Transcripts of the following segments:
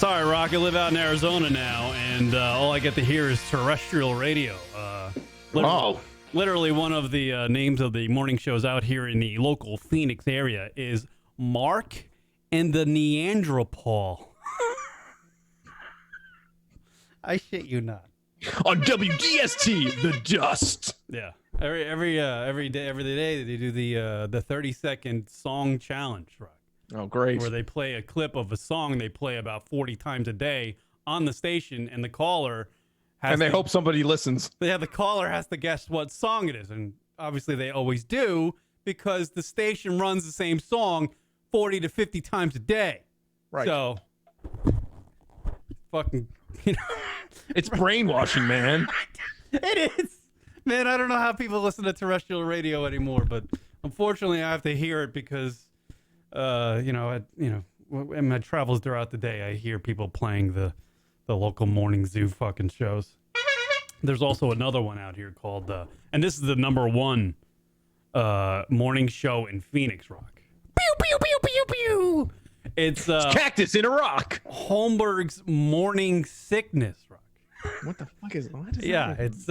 Sorry, Rock. I live out in Arizona now, and all I get to hear is terrestrial radio. Literally one of the names of the morning shows out here in the local Phoenix area is Mark and the Neanderthal. I shit you not. On WDST, the dust. Yeah. Every day they do the 30-second song challenge, Rock. Oh, great. Where they play a clip of a song they play about 40 times a day on the station, and the caller has they hope somebody listens. Yeah, the caller has to guess what song it is, and obviously they always do because the station runs the same song 40 to 50 times a day. Right. So, fucking, It's brainwashing, man. It is. Man, I don't know how people listen to terrestrial radio anymore, but unfortunately I have to hear it because, in my travels throughout the day, I hear people playing the local morning zoo fucking shows. There's also another one out here called, and this is the number one morning show in Phoenix, Rock. Pew, pew, pew, pew, pew. It's Cactus in a Rock. Holmberg's Morning Sickness, Rock. What the fuck is that? Yeah, it's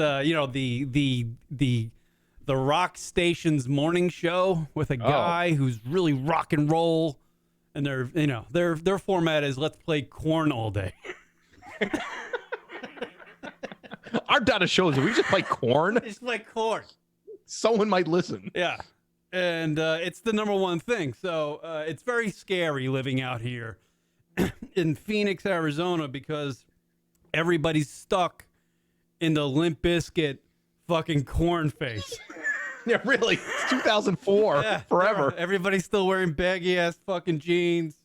the rock station's morning show with a guy who's really rock and roll, and their format is let's play Korn all day. Our data shows that we just play Korn. Just play Korn. Someone might listen. Yeah, and it's the number one thing. So it's very scary living out here in Phoenix, Arizona, because everybody's stuck in the Limp Bizkit fucking Korn face. Yeah, really. It's 2004. Yeah, forever. Everybody's still wearing baggy ass fucking jeans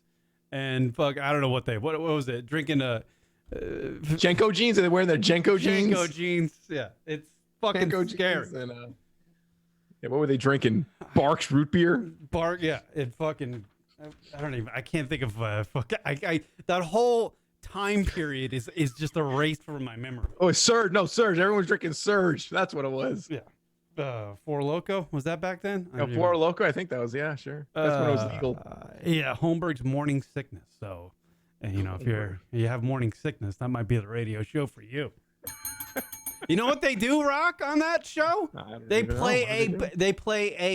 and I don't know what was it? Drinking Jenko jeans? Are they wearing their Jenko jeans? Jenko jeans. Yeah. It's fucking Jenko scary. And, what were they drinking? Barks root beer? Yeah. It fucking, I can't think of, that whole time period is just erased from my memory. Oh, it's Surge. No, Surge. Everyone's drinking Surge. That's what it was. Yeah. Four Loko, was that back then? Four Loko, I think that was, yeah, sure. That's when it was legal. Yeah, Holmberg's Morning Sickness. So, and if you have morning sickness, that might be the radio show for you. You know what they do, Rock, on that show? They play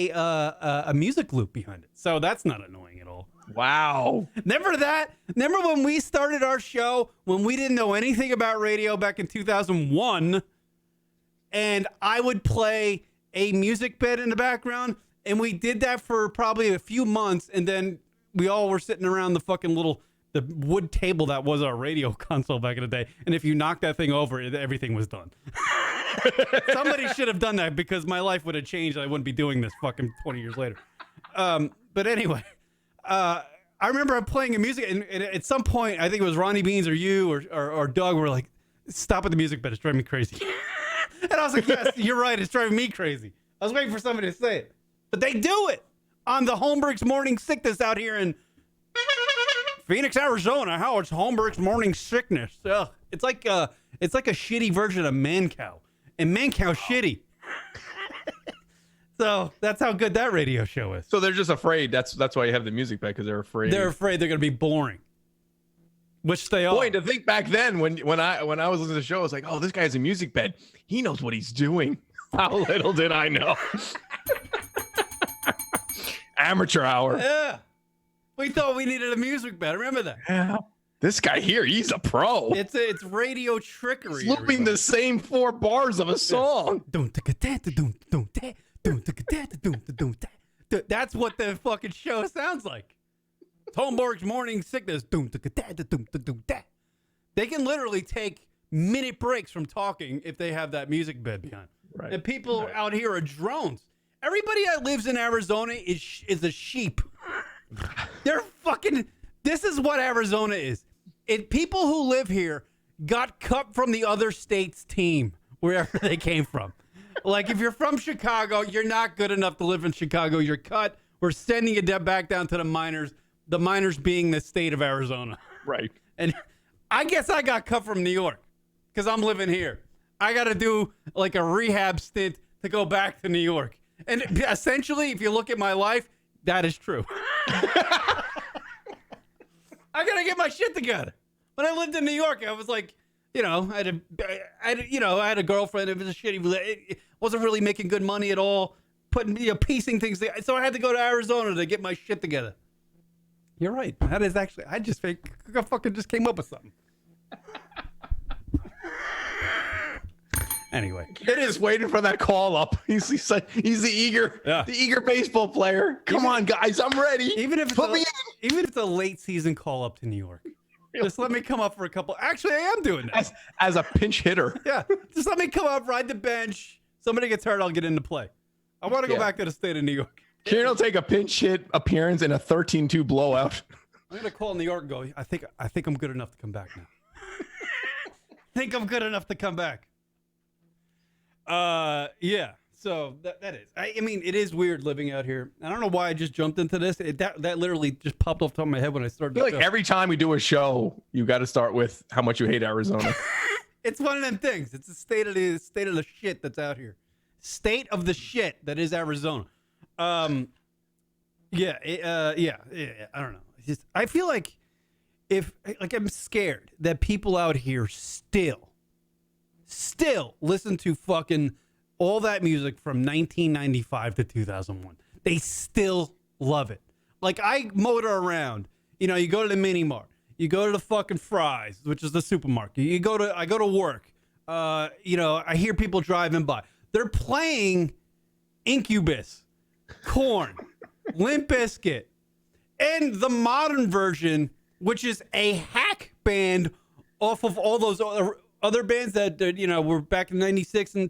a music loop behind it. So that's not annoying at all. Wow. Remember that? Remember when we started our show when we didn't know anything about radio back in 2001, and I would play a music bed in the background, and we did that for probably a few months, and then we all were sitting around the wood table that was our radio console back in the day, and if you knocked that thing over, everything was done. Somebody should have done that because my life would have changed. I wouldn't be doing this fucking 20 years later. But anyway, I remember playing a music, and at some point, I think it was Ronnie Beans or you or Doug were like, stop with the music bed, it's driving me crazy. And I was like, yes, you're right. It's driving me crazy. I was waiting for somebody to say it. But they do it on the Holmberg's Morning Sickness out here in Phoenix, Arizona. How it's Holmberg's Morning Sickness. Ugh. It's like a shitty version of Mancow. And Mancow's shitty. So that's how good that radio show is. So they're just afraid. That's why you have the music back, because they're afraid. They're afraid they're going to be boring. Which they are. Boy, to think back then when I was listening to the show, I was like, oh, this guy has a music bed. He knows what he's doing. How little did I know? Amateur hour. Yeah. We thought we needed a music bed. Remember that? Yeah. This guy here, he's a pro. It's radio trickery. He's looping the same 4 bars of a song. That's what the fucking show sounds like. Holmberg's Morning Sickness. They can literally take minute breaks from talking if they have that music bed behind. Right. And people out here are drones. Everybody that lives in Arizona is a sheep. They're fucking. This is what Arizona is. People who live here got cut from the other state's team wherever they came from. Like if you're from Chicago, you're not good enough to live in Chicago. You're cut. We're sending you back down to the minors. The minors being the state of Arizona. Right. And I guess I got cut from New York because I'm living here. I got to do like a rehab stint to go back to New York. And essentially, if you look at my life, that is true. I got to get my shit together. When I lived in New York, I was like, I had a girlfriend. It was a shitty. It wasn't really making good money at all. Piecing things together. So I had to go to Arizona to get my shit together. You're right. That is actually. I fucking just came up with something. Anyway, Kid is waiting for that call up. He's the eager baseball player. Come on, guys, I'm ready. Even if it's a late season call up to New York, just let me come up for a couple. Actually, I am doing that as a pinch hitter. Yeah, just let me come up, ride the bench. Somebody gets hurt, I'll get into play. I want to go back to the state of New York. Kieran will take a pinch hit appearance in a 13-2 blowout. I'm gonna call New York and go. I think I'm good enough to come back now. Think I'm good enough to come back. Yeah. So that is. I mean, it is weird living out here. I don't know why I just jumped into this. That literally just popped off the top of my head when I started. I feel like every time we do a show, you got to start with how much you hate Arizona. It's one of them things. It's the state of the shit that's out here. State of the shit that is Arizona. Yeah. I don't know. It's just, I feel like I'm scared that people out here still listen to fucking all that music from 1995 to 2001. They still love it. Like, I motor around. You go to the mini mart. You go to the fucking Fry's, which is the supermarket. I go to work. I hear people driving by. They're playing Incubus, Korn, Limp Bizkit, and the modern version, which is a hack band off of all those other bands that were back in '96 and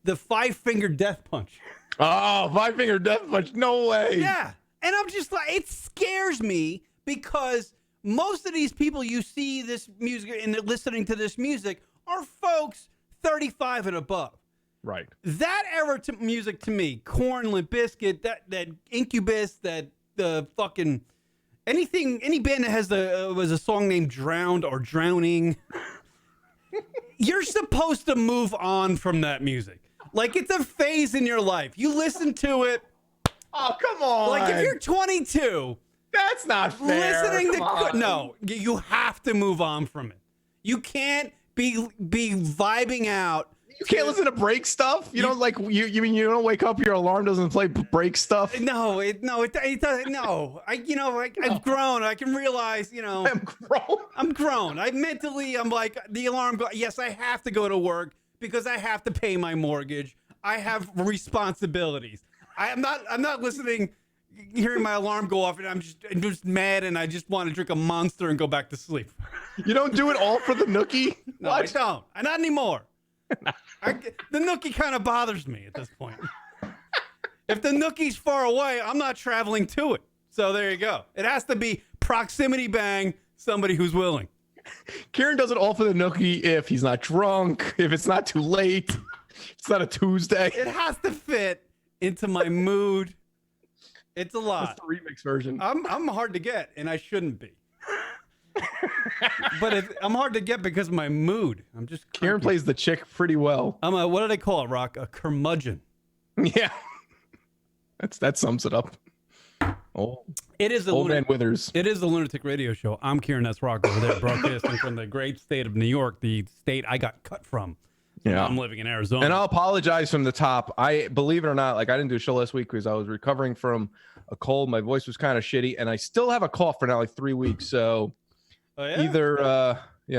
the Five Finger Death Punch. Oh, Five Finger Death Punch! No way. Yeah, and I'm just like, it scares me because most of these people you see this music and listening to this music are folks 35 and above. Right. That era music to me, Korn, Limp Bizkit, that Incubus, that the fucking any band that has was a song named Drowned or Drowning. You're supposed to move on from that music. Like, it's a phase in your life. You listen to it. Oh, come on. Like, if you're 22, that's not fair. No, you have to move on from it. You can't be vibing out. You can't listen to break stuff. You don't mean you don't wake up, your alarm doesn't play break stuff. No, it doesn't. No, I've grown. I can realize, I'm grown. I'm like, the alarm yes, I have to go to work because I have to pay my mortgage. I have responsibilities. I'm not listening, hearing my alarm go off, and I'm just mad, and I just want to drink a Monster and go back to sleep. You don't do it all for the nookie? No, what? I don't. Not anymore. The nookie kind of bothers me at this point. If the nookie's far away, I'm not traveling to it. So there you go. It has to be proximity bang, somebody who's willing. Kieran does it all for the nookie if he's not drunk, if it's not too late, it's not a Tuesday. It has to fit into my mood. It's a lot. That's the remix version. I'm hard to get, and I shouldn't be. But I'm hard to get because of my mood. I'm just cranky. Kieran plays the chick pretty well. I'm what do they call it, Rock? A curmudgeon. Yeah. That sums it up. Oh, it is Old Man Withers. It is the Lunatic Radio Show. I'm Kieran. That's Rock over there, broadcasting from the great state of New York, the state I got cut from. Yeah, I'm living in Arizona. And I'll apologize from the top. I believe it or not, I didn't do a show last week because I was recovering from a cold. My voice was kind of shitty, and I still have a cough for now 3 weeks. So either you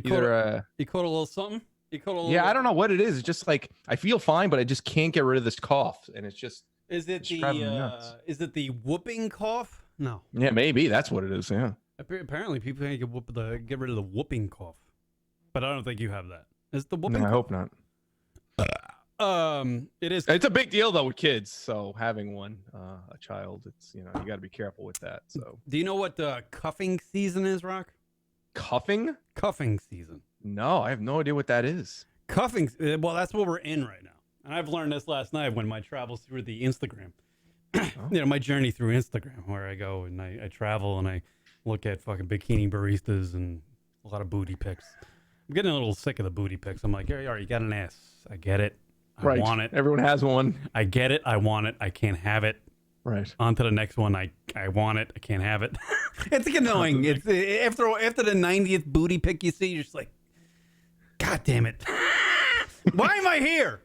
caught a little something. I don't know what it is. It's just like I feel fine, but I just can't get rid of this cough, and it's just. Is it the whooping cough? No. Yeah, maybe that's what it is. Yeah. Apparently, people can't get rid of the whooping cough, but I don't think you have that. Is the whooping? No, I hope not. It is. It's a big deal though with kids. So having one, a child, it's you got to be careful with that. So. Do you know what the cuffing season is, Rock? Cuffing? Cuffing season. No, I have no idea what that is. Cuffing. Well, that's what we're in right now. And I've learned this last night when my travels through the Instagram. My journey through Instagram, where I go and I travel and I look at fucking bikini baristas and a lot of booty pics. I'm getting a little sick of the booty pics. I'm like, yeah, you got an ass. I get it. I want it. Everyone has one. I get it. I want it. I can't have it. Right. On to the next one. I want it. I can't have it. It's annoying. It's after the 90th booty pic you see, you're just like, God damn it. Why am I here?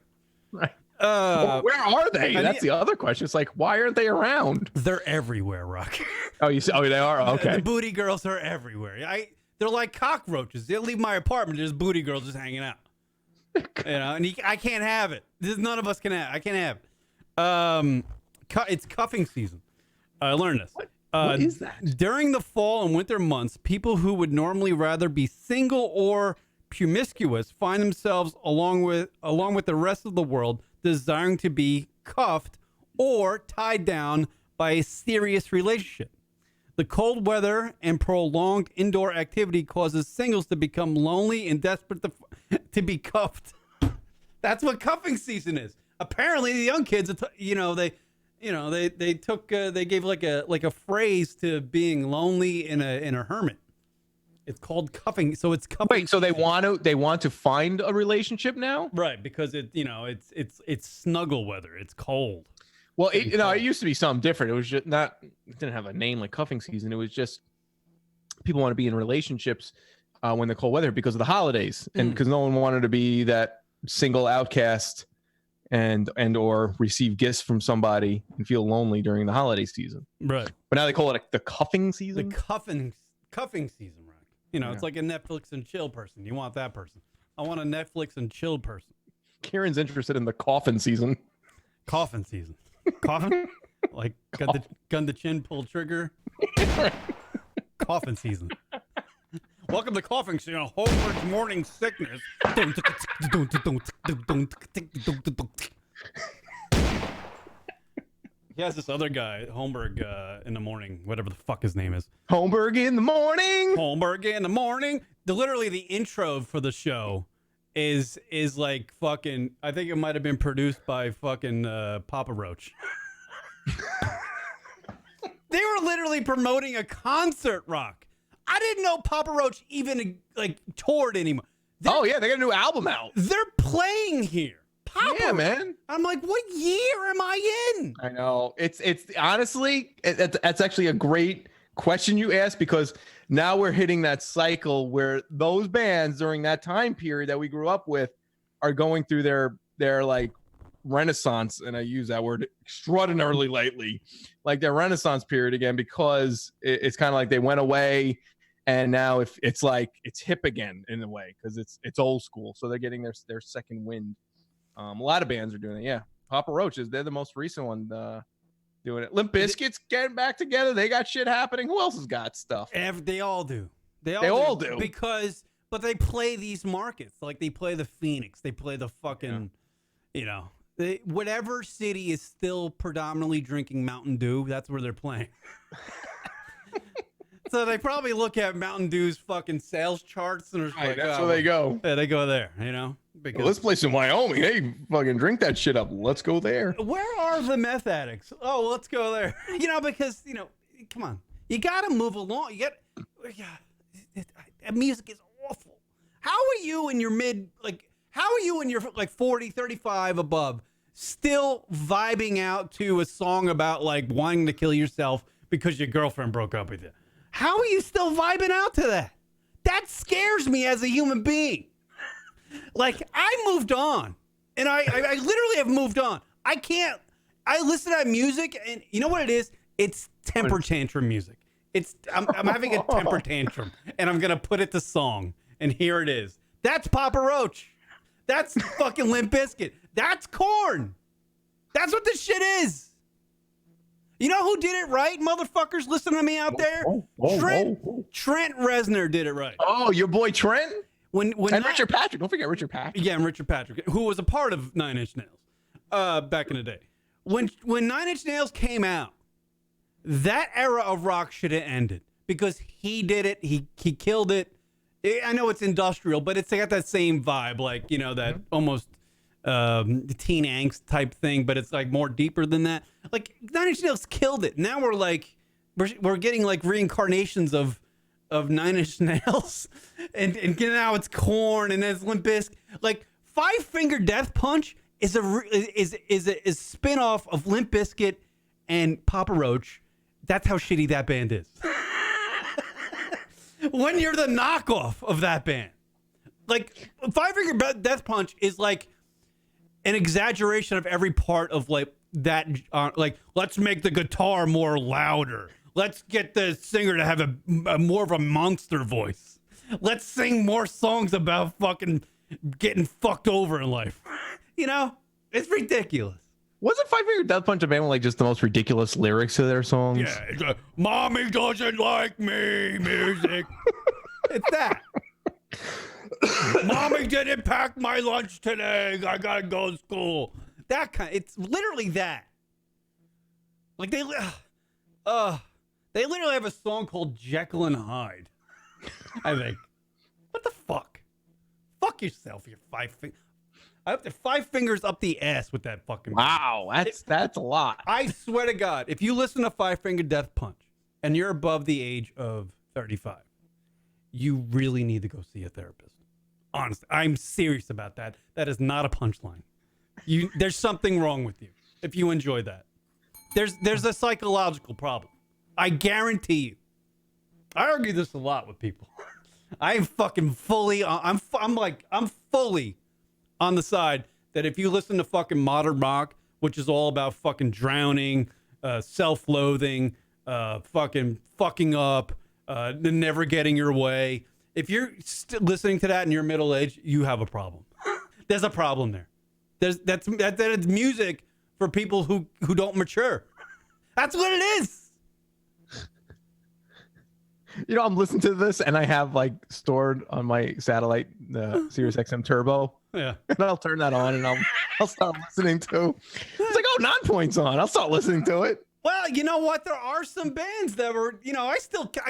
Right. Where are they? That's the other question. It's like, why aren't they around? They're everywhere, Rock. Oh, you see? Oh, they are? Okay. The booty girls are everywhere. They're like cockroaches. They'll leave my apartment. There's booty girls just hanging out. And I can't have it. None of us can have. I can't have it. It's cuffing season. I learned this. What is that? During the fall and winter months, people who would normally rather be single or promiscuous find themselves along with the rest of the world desiring to be cuffed or tied down by a serious relationship. The cold weather and prolonged indoor activity causes singles to become lonely and desperate to be cuffed. That's what cuffing season is. Apparently, the young kids, they gave like a phrase to being lonely in a hermit. It's called cuffing. So it's cuffing. Wait, so they want to find a relationship now? Right, because it's snuggle weather. It's cold. Well, it used to be something different. It was just it didn't have a name like cuffing season. It was just people want to be in relationships when the cold weather because of the holidays and because no one wanted to be that single outcast and or receive gifts from somebody and feel lonely during the holiday season. Right. But now they call it the cuffing season. The cuffing season, right? It's like a Netflix and chill person. You want that person. I want a Netflix and chill person. Kieran's interested in the coffin season. Coffin season. Coffin? Like gun to chin, pull trigger. Coffin season. Welcome to coughing season. Homework morning sickness. He has this other guy, Holmberg, in the morning, whatever the fuck his name is. Holmberg in the morning. Holmberg in the morning. Literally the intro for the show is like fucking, I think it might have been produced by fucking Papa Roach. They were literally promoting a concert, Rock. I didn't know Papa Roach even like toured anymore. They got a new album out. They're playing here. Papa Yeah, man. I'm like, what year am I in? I know. It's honestly, that's actually a great question you asked because now we're hitting that cycle where those bands during that time period that we grew up with are going through their like renaissance, and I use that word extraordinarily lightly, like their renaissance period again, because it's kind of like they went away and now if it's like it's hip again in a way because it's old school, so they're getting their second wind. A lot of bands are doing it. Yeah, Papa Roach they're the most recent one doing it. Limp Bizkit's getting back together. They got shit happening. Who else has got stuff? They all do. They all do. But they play these markets. Like they play the Phoenix. They play the fucking, whatever city is still predominantly drinking Mountain Dew, that's where they're playing. So they probably look at Mountain Dew's fucking sales charts and are like, that's where they go. Yeah, they go there, Because this place in Wyoming, they fucking drink that shit up. Let's go there. Where are the meth addicts? Oh, let's go there. Because come on, you got to move along. Music is awful. How are you in your how are you in your 40, 35 above still vibing out to a song about like wanting to kill yourself because your girlfriend broke up with you? How are you still vibing out to that? That scares me as a human being. Like, I moved on. And I literally have moved on. I listen to that music, and you know what it is? It's temper tantrum music. I'm having a temper tantrum, and I'm going to put it to song. And here it is. That's Papa Roach. That's fucking Limp Bizkit. That's Korn. That's what this shit is. You know who did it right, motherfuckers? Listen to me out there. Trent Reznor did it right. Oh, your boy Trent? And Richard Patrick. Don't forget Richard Patrick. Yeah, and Richard Patrick, who was a part of Nine Inch Nails back in the day. When Nine Inch Nails came out, that era of rock should have ended because he did it. He killed it. I know it's industrial, but it's got that same vibe, like, that almost teen angst type thing, but it's like more deeper than that. Like Nine Inch Nails killed it. Now we're getting like reincarnations of Nine Inch Nails, and now it's Korn, and then it's Limp Bizkit. Like Five Finger Death Punch is a spin-off of Limp Bizkit and Papa Roach, that's how shitty that band is. When you're the knockoff of that band. Like, Five Finger Death Punch is like an exaggeration of every part of like that. Like, let's make the guitar more louder. Let's get the singer to have a more of a monster voice. Let's sing more songs about fucking getting fucked over in life. You know, it's ridiculous. Wasn't Five Finger Death Punch a band with like just the most ridiculous lyrics to their songs? Yeah, it's like, Mommy doesn't like me music. It's that. Mommy didn't pack my lunch today. I gotta go to school. That kind. It's literally that. Like they literally have a song called Jekyll and Hyde. I think. What the fuck? Fuck yourself, you I have to 5 fingers up the ass with that fucking. Wow, that's a lot. I swear to God, if you listen to Five Finger Death Punch and you're above the age of 35, you really need to go see a therapist. Honestly, I'm serious about that. That is not a punchline. There's something wrong with you if you enjoy that. There's a psychological problem. I guarantee you. I argue this a lot with people. I'm fucking fully. I'm fully on the side that if you listen to fucking modern rock, which is all about fucking drowning, self-loathing, fucking up, never getting your way. If you're listening to that in your middle age, you have a problem. There's a problem there. That's music for people who don't mature. That's what it is. You know, I'm listening to this and I have like stored on my satellite Sirius XM Turbo. Yeah. And I'll turn that on and I'll start listening to. It's like, oh, Nonpoint's on. I'll start listening to it. Well, you know what? There are some bands that were, you know, I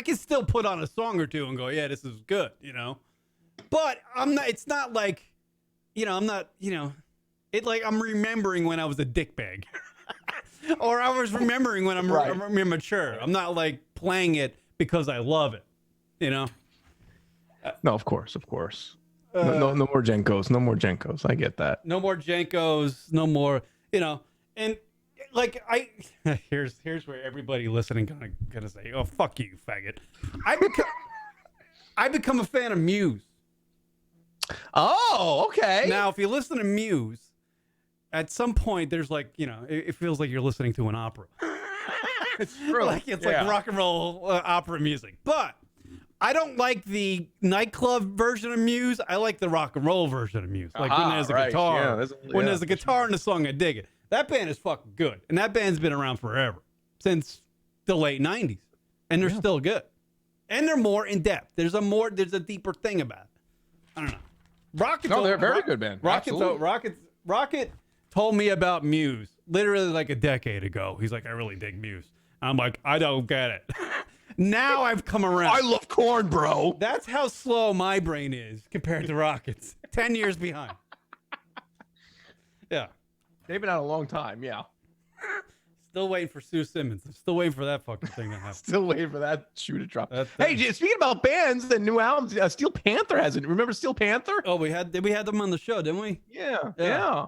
can still put on a song or two and go, yeah, this is good, you know. But it's not like, you know, I'm not, you know, I'm remembering when I was a dickbag. Or I was remembering when I'm mature. I'm not like playing it because I love it, you know. No, of course. No more Jenkos. No more Jenkos. I get that. No more Jenkos. No more, you know. And like here's where everybody listening gonna say, "Oh, fuck you, faggot." I become a fan of Muse. Oh, okay. Now, if you listen to Muse, at some point there's like, you know, it feels like you're listening to an opera. It's true. Like rock and roll opera music. But I don't like the nightclub version of Muse. I like the rock and roll version of Muse. Like when there's a guitar. Yeah, when there's a guitar in the song, I dig it. That band is fucking good. And that band's been around forever. Since the late 90s. And they're still good. And they're more in depth. There's a deeper thing about it. I don't know. They're a very good band. Rocket told me about Muse literally like a decade ago. He's like, I really dig Muse. I'm like, I don't get it. Now I've come around. I love corn, bro. That's how slow my brain is compared to Rocket's. 10 years behind. Yeah. They've been out a long time, yeah. Still waiting for Sue Simmons. I'm still waiting for that fucking thing to happen. Still waiting for that shoe to drop. Hey, speaking about bands and new albums, Steel Panther hasn't. Remember Steel Panther? Oh, we had them on the show, didn't we? Yeah.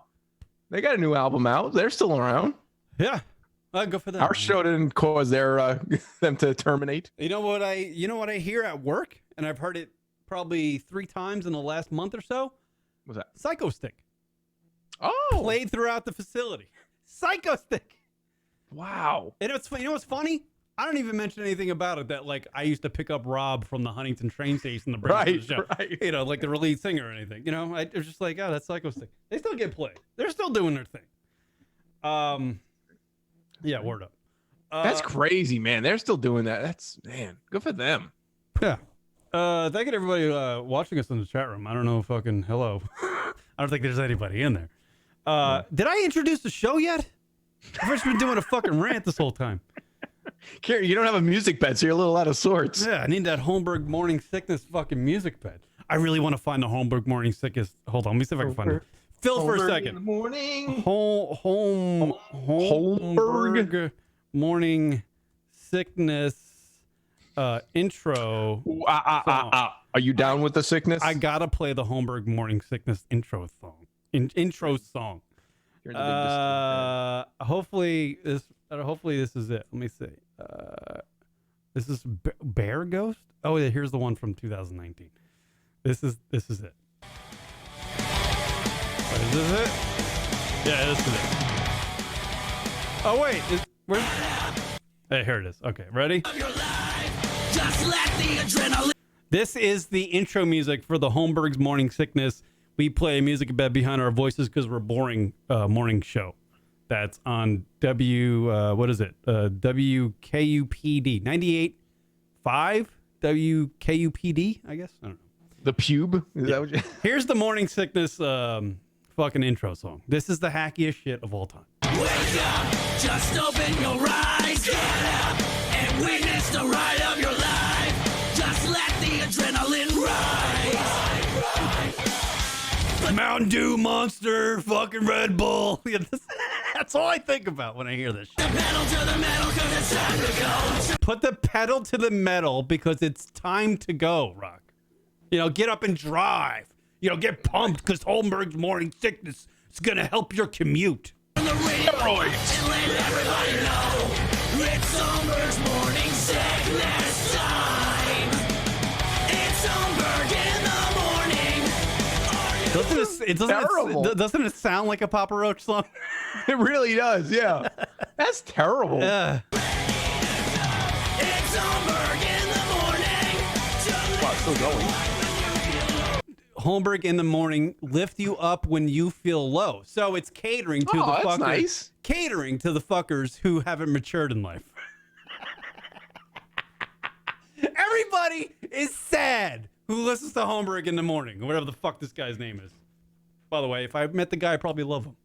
They got a new album out. They're still around. Yeah. Go for that. Our show didn't cause them to terminate. You know what I hear at work, and I've heard it probably 3 times in the last month or so? What's that? Psycho Stick. Oh. Played throughout the facility. Psycho Stick. Wow. And you know what's funny? I don't even mention anything about it that like I used to pick up Rob from the Huntington train station to bring to the show. Right. You know, like the lead singer or anything. You know, it was just like, oh, that's Psycho Stick. They still get played. They're still doing their thing. Yeah, word up. That's crazy, man. They're still doing that. Good for them. Yeah. Thank you to everybody watching us in the chat room. I don't know, fucking hello. I don't think there's anybody in there. Did I introduce the show yet? I've just been doing a fucking rant this whole time. Carrie, you don't have a music bed, so you're a little out of sorts. Yeah, I need that Holmberg Morning Sickness fucking music bed. I really want to find the Holmberg Morning Sickness. Hold on, let me see if I can find it. Phil, for a second. In the morning. Holmberg Morning Sickness intro. Are you down with the sickness? I gotta play the Holmberg Morning Sickness intro song. Intro song. Hopefully this Hopefully this is it. Let me see. This is Bear Ghost. Oh yeah, here's the one from 2019. This is it. Wait, is this it? Yeah, this is it. Oh wait, where's? Hey, here it is. Okay, ready? This is the intro music for the Holmberg's Morning Sickness. We play music bed behind our voices because we're a boring morning show. That's on WKUPD 98.5 WKUPD, I guess. I don't know. The pube? Is that what you... Here's the Morning Sickness fucking intro song. This is the hackiest shit of all time. Wake up, just open your eyes, get up, and witness the ride of your life. Just let the adrenaline rise. Mountain Dew, Monster, fucking Red Bull. That's all I think about when I hear this shit. The pedal to the metal, cause it's time to go. Put the pedal to the metal because it's time to go, Rock. Get up and drive. Get pumped because Holmberg's Morning Sickness is going to help your commute. On the radio, and let everybody know it's Holmberg's Morning Sickness time. It's Holmberg in the morning. Doesn't it sound like a Papa Roach song? It really does, yeah. That's terrible. Yeah. It's Holmberg in the morning. Wow, it's still going. Holmberg in the morning lift you up when you feel low. So it's catering to the fuckers. Nice. Catering to the fuckers who haven't matured in life. Everybody is sad who listens to Holmberg in the morning, or whatever the fuck this guy's name is. By the way, if I met the guy, I'd probably love him.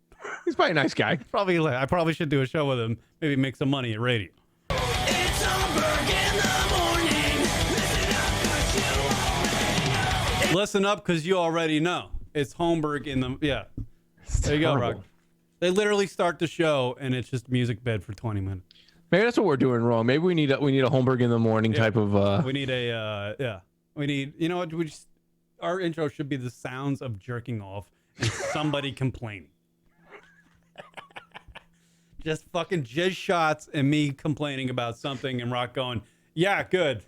He's probably a nice guy. I probably should do a show with him. Maybe make some money at radio. It's Holmberg in the morning. Listen up, cause you already know. Listen up, because you already know. It's Holmberg in the... Yeah. There you go, Rock. They literally start the show, and it's just music bed for 20 minutes. Maybe that's what we're doing wrong. Maybe we need a Holmberg in the morning type of... We need a... We need... You know what? Our intro should be the sounds of jerking off and somebody complaining. Just fucking jizz shots and me complaining about something and Rock going, yeah, good.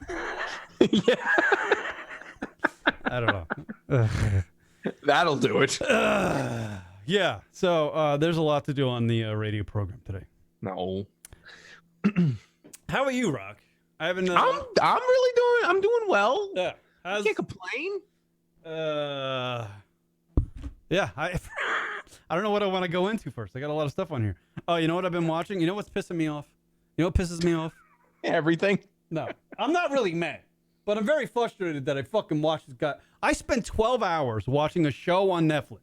Yeah. I don't know. That'll do it. Yeah. So there's a lot to do on the radio program today. No. How are you, Rock? I haven't. I'm doing well. Yeah. I can't complain. Yeah. I don't know what I want to go into first. I got a lot of stuff on here. Oh, you know what I've been watching? You know what's pissing me off? You know what pisses me off? Everything. No, I'm not really mad, but I'm very frustrated that I fucking watched this guy. I spent 12 hours watching a show on Netflix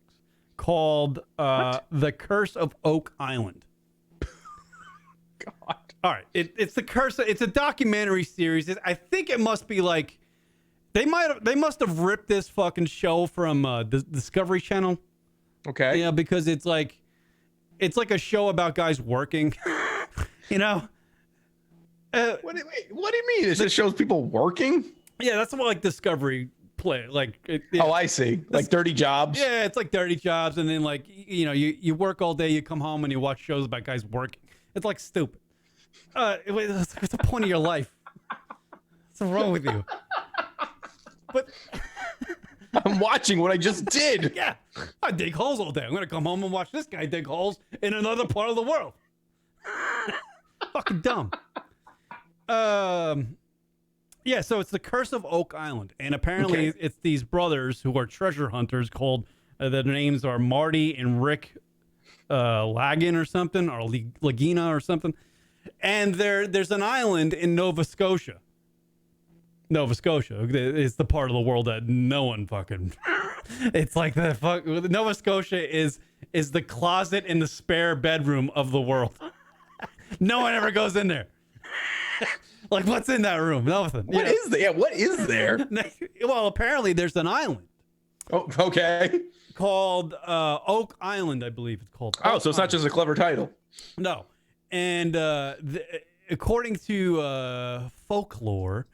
called The Curse of Oak Island. God. All right, it's the curse. It's a documentary series. I think it must be like they must have ripped this fucking show from the Discovery Channel. Okay. Yeah, because it's like a show about guys working. You know. What do you mean? It shows people working? Yeah, that's what like Discovery play. Like. Oh, I see. Like dirty jobs. Yeah, it's like dirty jobs, and then like you work all day, you come home and you watch shows about guys working. It's like stupid. What's the point of your life? What's wrong with you? But I'm watching what I just did. Yeah, I dig holes all day. I'm gonna come home and watch this guy dig holes in another part of the world. Fucking dumb. Yeah, so it's the Curse of Oak Island, and apparently it's these brothers who are treasure hunters called. Their names are Marty and Rick Lagan or something, or Lagina or something. And there's an island in Nova Scotia. Nova Scotia is the part of the world that no one fucking. It's like the fuck. Nova Scotia is the closet in the spare bedroom of the world. No one ever goes in there. Like, what's in that room? Nothing. What is there? Yeah, what is there? Well, apparently there's an island. Oh, okay. Called Oak Island, I believe it's called. Oh, so it's not just a clever title. No. And according to folklore,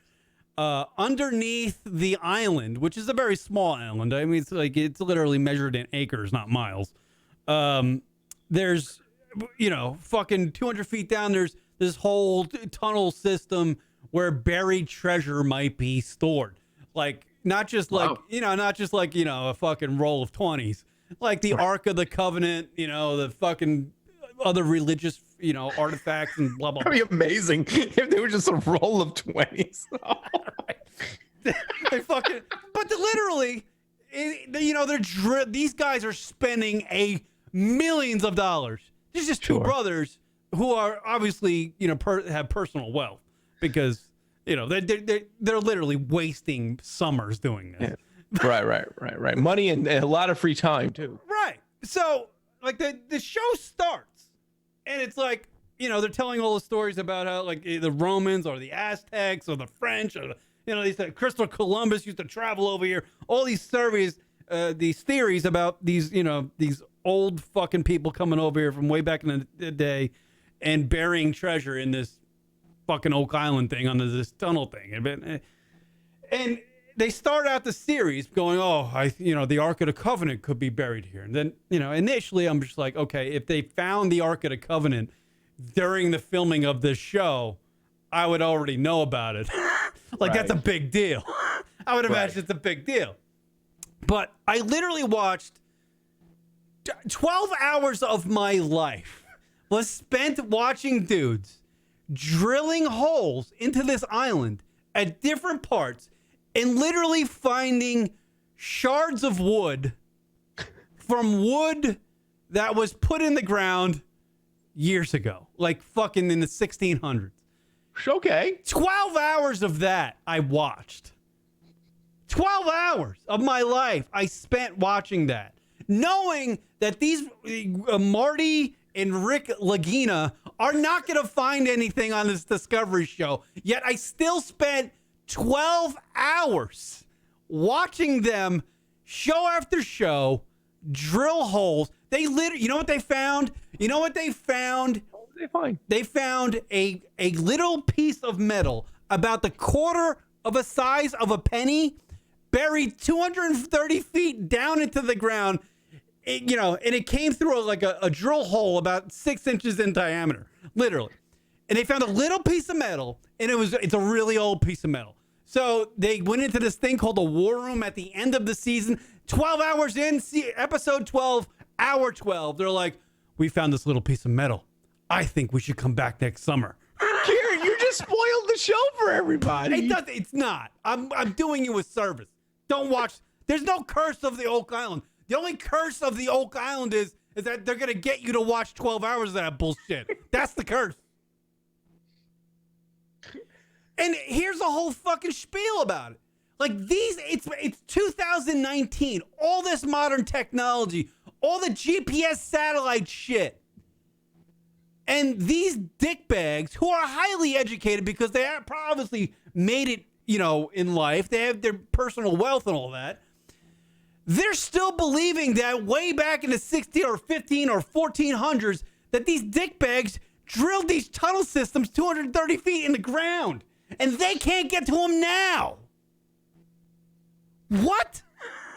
underneath the island, which is a very small island, I mean, it's literally measured in acres, not miles. There's fucking 200 feet down, there's this whole tunnel system where buried treasure might be stored. Like, not just like, a fucking roll of 20s, like the Ark of the Covenant, the fucking other religious, artifacts and blah, blah, blah. That'd be amazing if they were just a roll of 20s. They fucking, but literally, these guys are spending millions of dollars. There's just two brothers who are obviously, have personal wealth because, they're literally wasting summers doing this. Yeah. Right. Money and a lot of free time too. Right. So like the show starts and it's like, they're telling all the stories about how like the Romans or the Aztecs or the French or these Christopher Columbus used to travel over here. All these surveys, these theories about these, these old fucking people coming over here from way back in the day and burying treasure in this fucking Oak Island thing under this tunnel thing. And they start out the series going, the Ark of the Covenant could be buried here. And then, initially I'm just like, okay, if they found the Ark of the Covenant during the filming of this show, I would already know about it. That's a big deal. I would imagine it's a big deal. But I literally watched 12 hours of my life was spent watching dudes drilling holes into this island at different parts and literally finding shards of wood from wood that was put in the ground years ago, like fucking in the 1600s. Okay. 12 hours of that I watched. 12 hours of my life I spent watching that, knowing that these Marty and Rick Lagina are not going to find anything on this Discovery show. Yet I still spent 12 hours watching them show after show drill holes. They literally, you know what they found? They found a little piece of metal about the quarter of a size of a penny buried 230 feet down into the ground. And it came through a drill hole about 6 inches in diameter, literally. And they found a little piece of metal, and it's a really old piece of metal. So they went into this thing called the War Room at the end of the season. 12 hours in, episode 12, hour 12. They're like, we found this little piece of metal. I think we should come back next summer. Kieran, you just spoiled the show for everybody. It's not. I'm doing you a service. Don't watch. There's no curse of the Oak Island. The only curse of the Oak Island is that they're going to get you to watch 12 hours of that bullshit. That's the curse. And here's a whole fucking spiel about it. Like it's 2019. All this modern technology, all the GPS satellite shit. And these dickbags who are highly educated because they have obviously made it, in life. They have their personal wealth and all that. They're still believing that way back in the 16 or 15 or 1400s that these dickbags drilled these tunnel systems 230 feet in the ground. And they can't get to them now. What?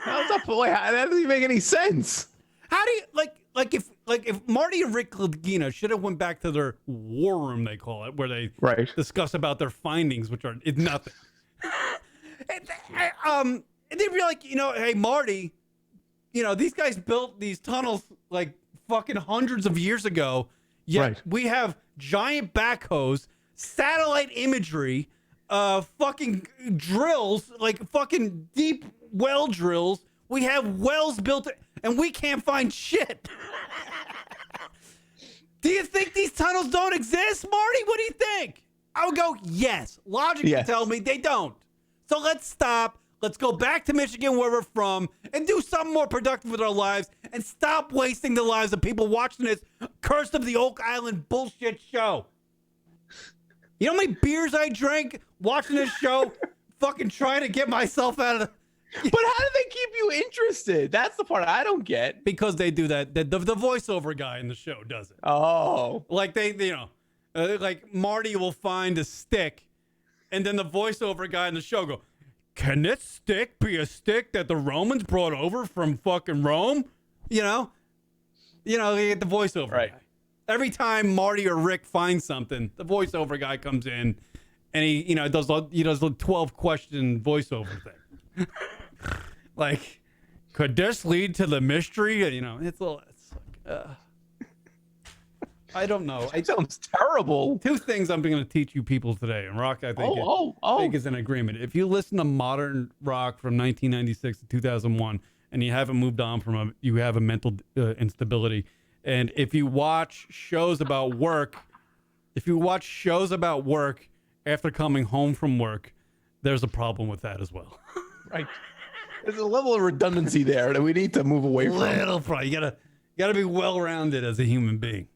That doesn't even make any sense. How do you if Marty and Rick Lagina should have went back to their war room, they call it, where they discuss about their findings, which it's nothing. And they'd be like, hey Marty, these guys built these tunnels like fucking hundreds of years ago. Yet we have giant backhoes, satellite imagery, fucking drills, like fucking deep well drills. We have wells built, and we can't find shit. Do you think these tunnels don't exist, Marty? What do you think? I would go, yes. Logic would tell me they don't. So let's stop. Let's go back to Michigan, where we're from, and do something more productive with our lives, and stop wasting the lives of people watching this Curse of the Oak Island bullshit show. You know how many beers I drank watching this show? Fucking trying to get myself out of the... But how do they keep you interested? That's the part I don't get. Because they do that. The voiceover guy in the show does it. Oh. Like like Marty will find a stick, and then the voiceover guy in the show go, can this stick be a stick that the Romans brought over from fucking Rome? You get the voiceover guy. Every time Marty or Rick finds something, the voiceover guy comes in, and he does the 12 question voiceover thing. Like, could this lead to the mystery? It's like, I don't know. It sounds terrible. Two things I'm going to teach you people today, and Rock, I think is in agreement. If you listen to modern rock from 1996 to 2001, and you haven't moved on from it, you have a mental instability. And if you watch shows about work, after coming home from work, there's a problem with that as well. Right. There's a level of redundancy there that we need to move away from. You gotta be well-rounded as a human being.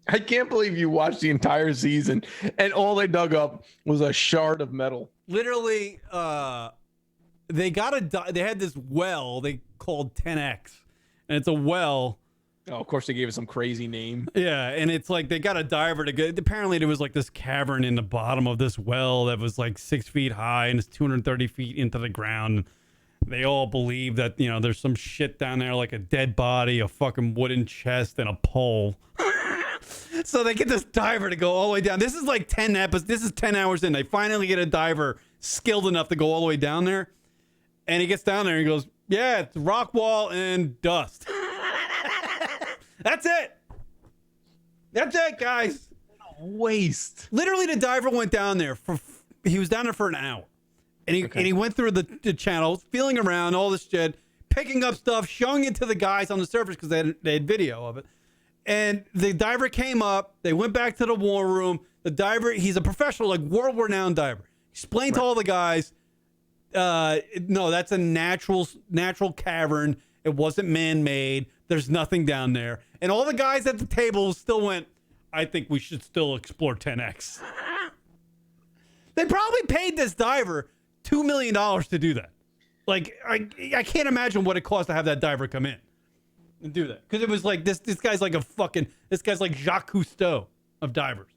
I can't believe you watched the entire season and all they dug up was a shard of metal. Literally, they had this well they called 10X, and it's a well. Oh, of course they gave it some crazy name. Yeah, and it's like they got a diver to go. Apparently, there was like this cavern in the bottom of this well that was like 6 feet high and it's 230 feet into the ground. They all believe that there's some shit down there, like a dead body, a fucking wooden chest, and a pole. So they get this diver to go all the way down. This is like 10 episodes. This is 10 hours in. They finally get a diver skilled enough to go all the way down there, and he gets down there and he goes, "Yeah, it's rock wall and dust." That's it, guys. Waste. Literally, the diver went down there he was down there for an hour, and he went through the channels, feeling around all this shit, picking up stuff, showing it to the guys on the surface because they had video of it. And the diver came up. They went back to the war room. The diver, he's a professional, like world-renowned diver. Explained to all the guys, no, that's a natural cavern. It wasn't man-made. There's nothing down there. And all the guys at the table still went, I think we should still explore 10X. They probably paid this diver $2 million to do that. Like, I can't imagine what it cost to have that diver come in and do that. Because it was like, this guy's like this guy's like Jacques Cousteau of divers.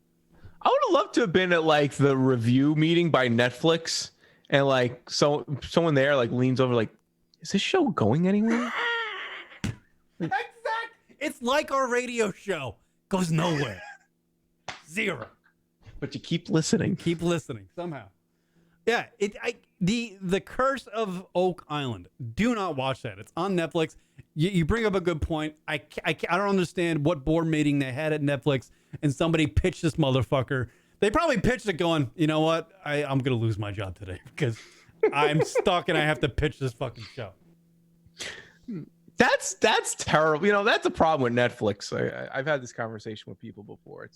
I would have loved to have been at like the review meeting by Netflix and like someone there like leans over like, is this show going anywhere? Exactly. It's like our radio show. Goes nowhere. Zero. But you keep listening. Keep listening somehow. Yeah, the Curse of Oak Island. Do not watch that. It's on Netflix. You bring up a good point. I don't understand what board meeting they had at Netflix and somebody pitched this motherfucker. They probably pitched it going, you know what? I'm going to lose my job today because I'm stuck and I have to pitch this fucking show. That's terrible. That's a problem with Netflix. I've had this conversation with people before.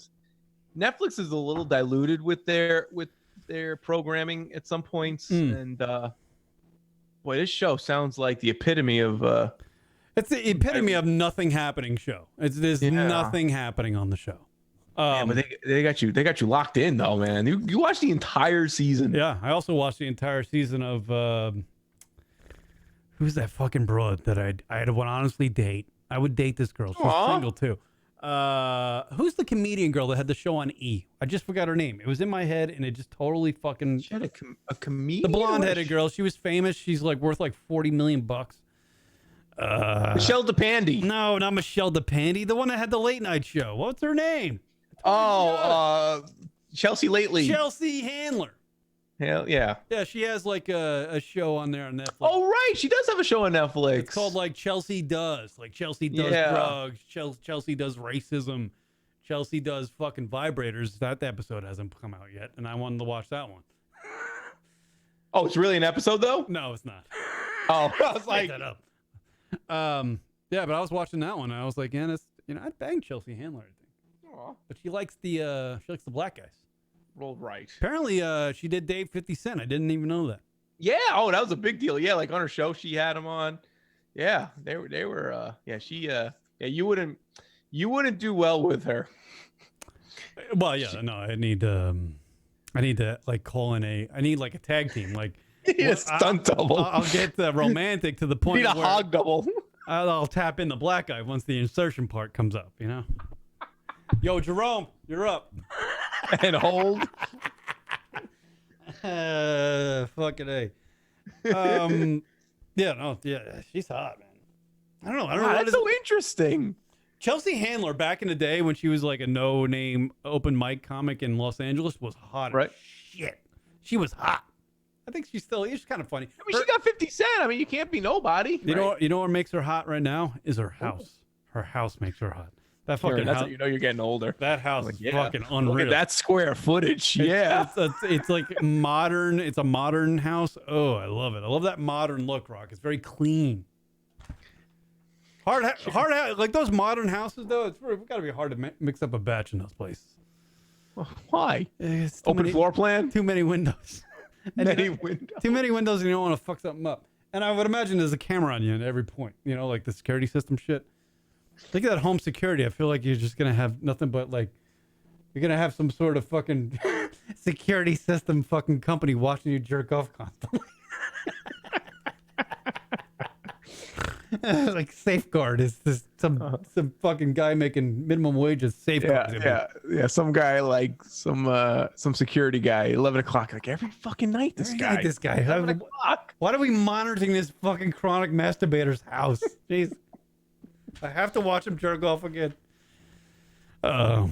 Netflix is a little diluted with their programming at some points, and boy, this show sounds like the epitome of. It's the epitome of nothing happening show. There's nothing happening on the show. Yeah, but they got you locked in though, man. You watched the entire season. Yeah, I also watched the entire season of. Who's that fucking broad that I'd honestly date? I would date this girl. She's single too. Who's the comedian girl that had the show on E? I just forgot her name. It was in my head and it just totally fucking. She had a comedian. The blonde-headed girl. She was famous. She's like worth like $40 million. Michelle DePandy. No, not Michelle DePandy. The one that had the late night show. What's her name? Chelsea Lately. Chelsea Handler. Hell yeah. Yeah, she has like a show on there on Netflix. Oh right, she does have a show on Netflix. It's called like Chelsea Does. Like Chelsea does drugs. Chelsea does racism. Chelsea does fucking vibrators. That episode hasn't come out yet, and I wanted to watch that one. Oh, it's really an episode though? No, it's not. Oh, I was like that up. Yeah, but I was watching that one, and I was like, yeah, I'd bang Chelsea Handler, I think. Aww. But she likes the black guys. Well, right. Apparently, she did date 50 Cent. I didn't even know that. Yeah. Oh, that was a big deal. Yeah, like on her show, she had him on. Yeah, they were. Yeah, she. Yeah, you wouldn't do well with her. Well, yeah, no, I need to like call in I need like a tag team, like a stunt double. I'll get romantic to the point. You need a hog double. I'll tap in the black guy once the insertion part comes up. Yo, Jerome, you're up. And hold. Fucking A. Yeah, no, yeah, she's hot, man. I don't know. That's so interesting. Chelsea Handler, back in the day when she was like a no-name open mic comic in Los Angeles, was hot as shit. She was hot. I think she's kind of funny. I mean, she got 50 Cent. I mean, you can't be nobody. You know what makes her hot right now is her house. Her house makes her hot. That fucking that's house. how you know you're getting older. That house is fucking unreal. Look at that square footage. It's like modern. It's a modern house. Oh, I love it. I love that modern look, Rock. It's very clean. Hard, like those modern houses, though. It's got to be hard to mix up a batch in those places. Why? Open floor plan? Too many windows. Windows. Too many windows, and you don't want to fuck something up. And I would imagine there's a camera on you at every point. You know, like the security system shit. Look at that home security. I feel like you're just gonna have nothing but like you're gonna have some sort of fucking security system fucking company watching you jerk off constantly. Like Safeguard is this some fucking guy making minimum wage as Safeguard. Yeah. Some guy like some security guy. 11 o'clock. Like every fucking night. This guy. 11 o'clock. Why are we monitoring this fucking chronic masturbator's house? Jeez. I have to watch him jerk off again. Yeah.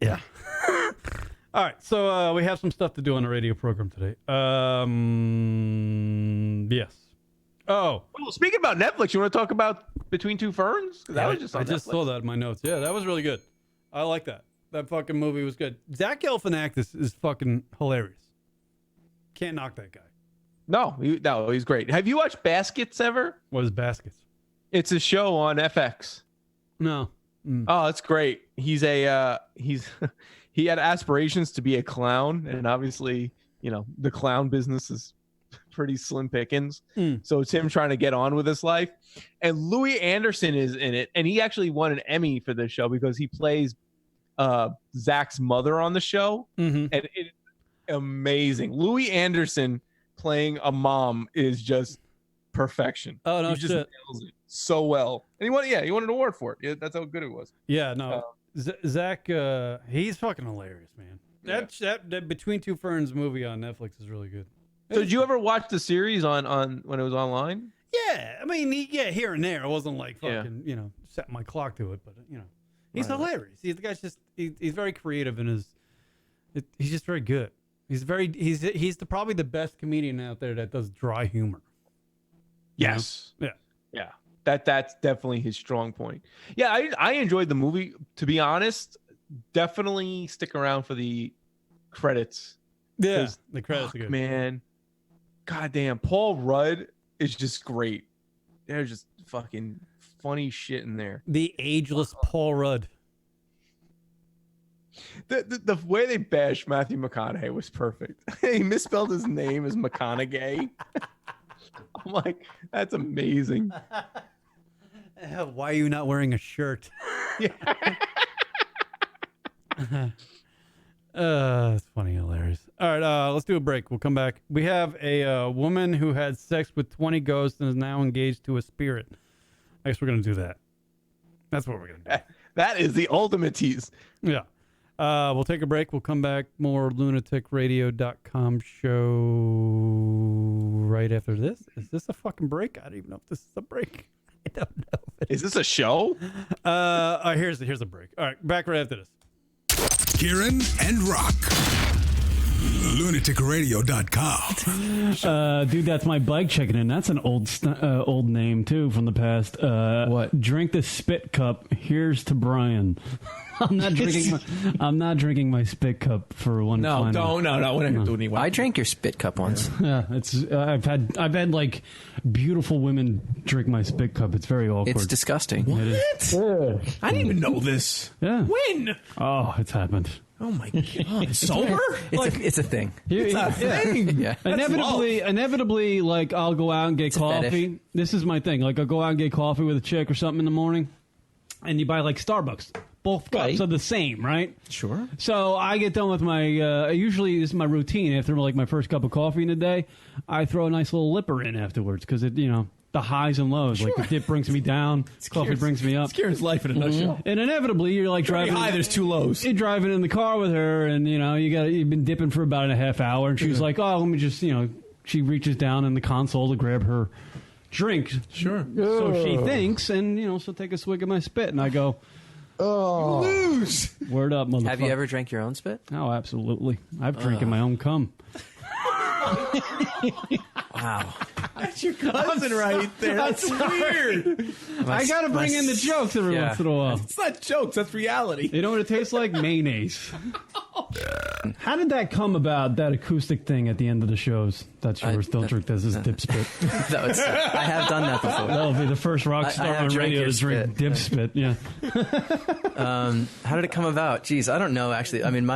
All right. So we have some stuff to do on the radio program today. Yes. Oh. Well, speaking about Netflix, you want to talk about Between Two Ferns? I just saw that in my notes. Yeah, that was really good. I like that. That fucking movie was good. Zach Galifianakis is fucking hilarious. Can't knock that guy. No, he's great. Have you watched Baskets ever? What is Baskets? It's a show on FX. No. Oh, it's great. He had aspirations to be a clown, and obviously, the clown business is pretty slim pickings. So it's him trying to get on with his life. And Louis Anderson is in it, and he actually won an Emmy for this show because he plays Zach's mother on the show, and it's amazing. Louis Anderson playing a mom is just perfection. Oh no, he just nails it so well, and he won an award for it. Yeah, that's how good it was. Yeah, no, Zach, he's fucking hilarious, man. That Between Two Ferns movie on Netflix is really good. So did you ever watch the series on when it was online? Yeah, I mean, here and there. I wasn't like fucking, setting my clock to it, but he's hilarious. The guy's just he's very creative and he's just very good. He's probably the best comedian out there that does dry humor. Yes. Yeah. That's definitely his strong point. Yeah, I enjoyed the movie. To be honest, definitely stick around for the credits. Yeah, the credits are good. Man, goddamn, Paul Rudd is just great. There's just fucking funny shit in there. The ageless Paul Rudd. The way they bashed Matthew McConaughey was perfect. He misspelled his name as McConaughey. I'm like, that's amazing. Why are you not wearing a shirt? Yeah. It's funny, hilarious. All right, let's do a break. We'll come back. We have a woman who had sex with 20 ghosts and is now engaged to a spirit. I guess we're going to do that. That's what we're going to do. That is the ultimate tease. Yeah. We'll take a break. We'll come back. More LunaticRadio.com show right after this. Is this a fucking break? I don't even know if this is a break. I don't know. Is this a show? Here's a break. All right, back right after this. Kieran and Rock. LunaticRadio.com. Dude, that's my bike checking in. That's an old name too from the past. What? Drink the spit cup. Here's to Brian. I'm not drinking my spit cup for one. No. We're not gonna do anyone. I drank your spit cup once. Yeah, it's. I've had like beautiful women drink my spit cup. It's very awkward. It's disgusting. What? I didn't even know this. Yeah. When? Oh, it's happened. Oh my God! Sober? It's a thing. It's a thing. Yeah. Inevitably, like I'll go out and get coffee. This is my thing. Like I'll go out and get coffee with a chick or something in the morning, and you buy like Starbucks. Both cups are the same, right? Sure. So I get done with my, usually this is my routine after like my first cup of coffee in the day. I throw a nice little lipper in afterwards because it, the highs and lows. Sure. Like the dip brings me down, coffee brings me up. It's Kieran's life in a nutshell. And inevitably you're like driving. High, there's two lows. You're driving in the car with her and, you've been dipping for about a half hour and she's like, oh, let me just, she reaches down in the console to grab her drink. Sure. So she thinks, and she'll take a swig of my spit, and I go, Oh. Lose. word up, motherfucker. Have you ever drank your own spit? Oh, absolutely. I've drinking my own cum. Wow. That's your cousin right there. That's weird. I got to bring in the jokes every once in a while. It's not jokes. That's reality. You know what it tastes like? Mayonnaise. How did that come about, that acoustic thing at the end of the shows? That's yours. Don't drink this. This is dip spit. I have done that before. That'll be the first rock star have on drank radio your to drink spit. dip spit. Yeah. How did it come about? Jeez, I don't know, actually. I mean,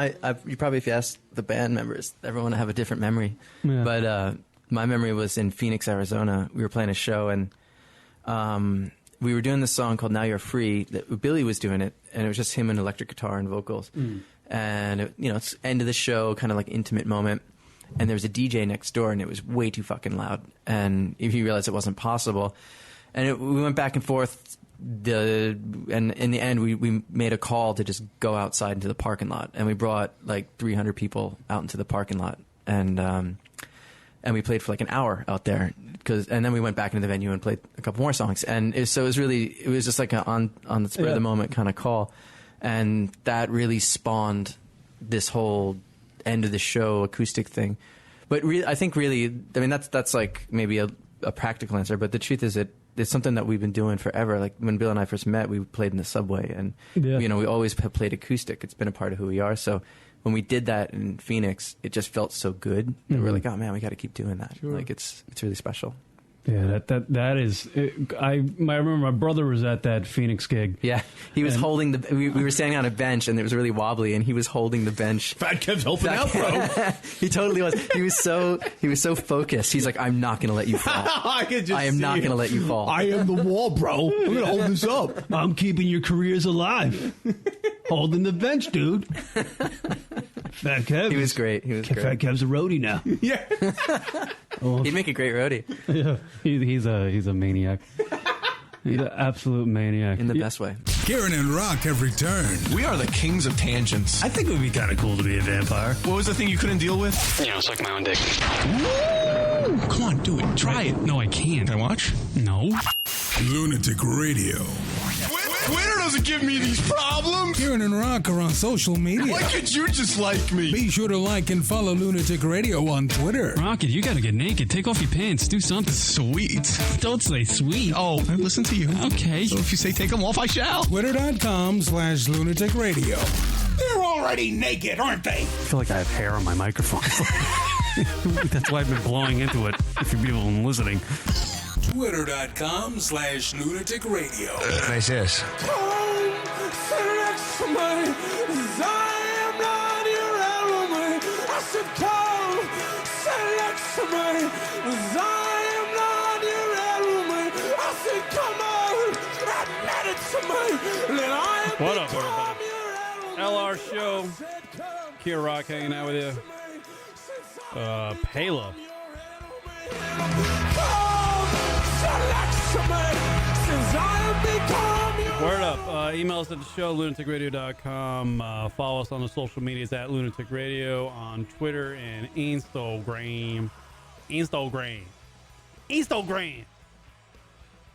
you probably, if you ask the band members, everyone will have a different memory. Yeah. But my memory was in Phoenix, Arizona. We were playing a show, and we were doing this song called Now You're Free. Billy was doing it, and it was just him and electric guitar and vocals. And, it's end of the show, kind of like intimate moment. And there was a DJ next door, and it was way too fucking loud. And he realized it wasn't possible. And we went back and forth. And in the end, we made a call to just go outside into the parking lot. And we brought like 300 people out into the parking lot. And we played for like an hour out there. And then we went back into the venue and played a couple more songs. And it was just like on the spur of the moment kind of call. And that really spawned this whole end of the show acoustic thing. But I think that's like maybe a practical answer. But the truth is it's something that we've been doing forever. Like when Bill and I first met, we played in the subway, and we always have played acoustic. It's been a part of who we are. So when we did that in Phoenix, it just felt so good that we're like, oh man, we got to keep doing that. Sure. Like it's really special. Yeah, that is. I remember my brother was at that Phoenix gig. Yeah, he was holding the. We were standing on a bench, and it was really wobbly, and he was holding the bench. Fat Kev's helping out, bro. He totally was. He was so focused. He's like, I'm not going to let you fall. I am not going to let you fall. I am the wall, bro. I'm going to hold this up. I'm keeping your careers alive. Holding the bench, dude. Fat Kev. He was great. Fat Kev's a roadie now. Yeah. He'd make a great roadie. Yeah, he's a maniac. He's an absolute maniac. In the best way. Kieran and Rock have returned. We are the kings of tangents. I think it would be kind of cool to be a vampire. What was the thing you couldn't deal with? Suck my own dick. Woo! Come on, do it. Try it. No, I can't. Can I watch? No. Lunatic Radio. Twitter doesn't give me these problems. Kieran and Rock are on social media. Why could you just like me? Be sure to like and follow Lunatic Radio on Twitter. Rocket, you gotta get naked. Take off your pants. Do something. Sweet. Don't say sweet. Oh, I listen to you. Okay. So if you say take them off, I shall. Twitter.com/Lunatic Radio. They're already naked, aren't they? I feel like I have hair on my microphone. That's why I've been blowing into it. If you're people listening. Twitter.com/Lunatic Radio. Nice this. What up, everybody? LR Show. Kier Rock hanging out with you. Payla. Word up. Emails at the show, lunaticradio.com. Follow us on the social medias at Lunatic Radio on Twitter and Instagram.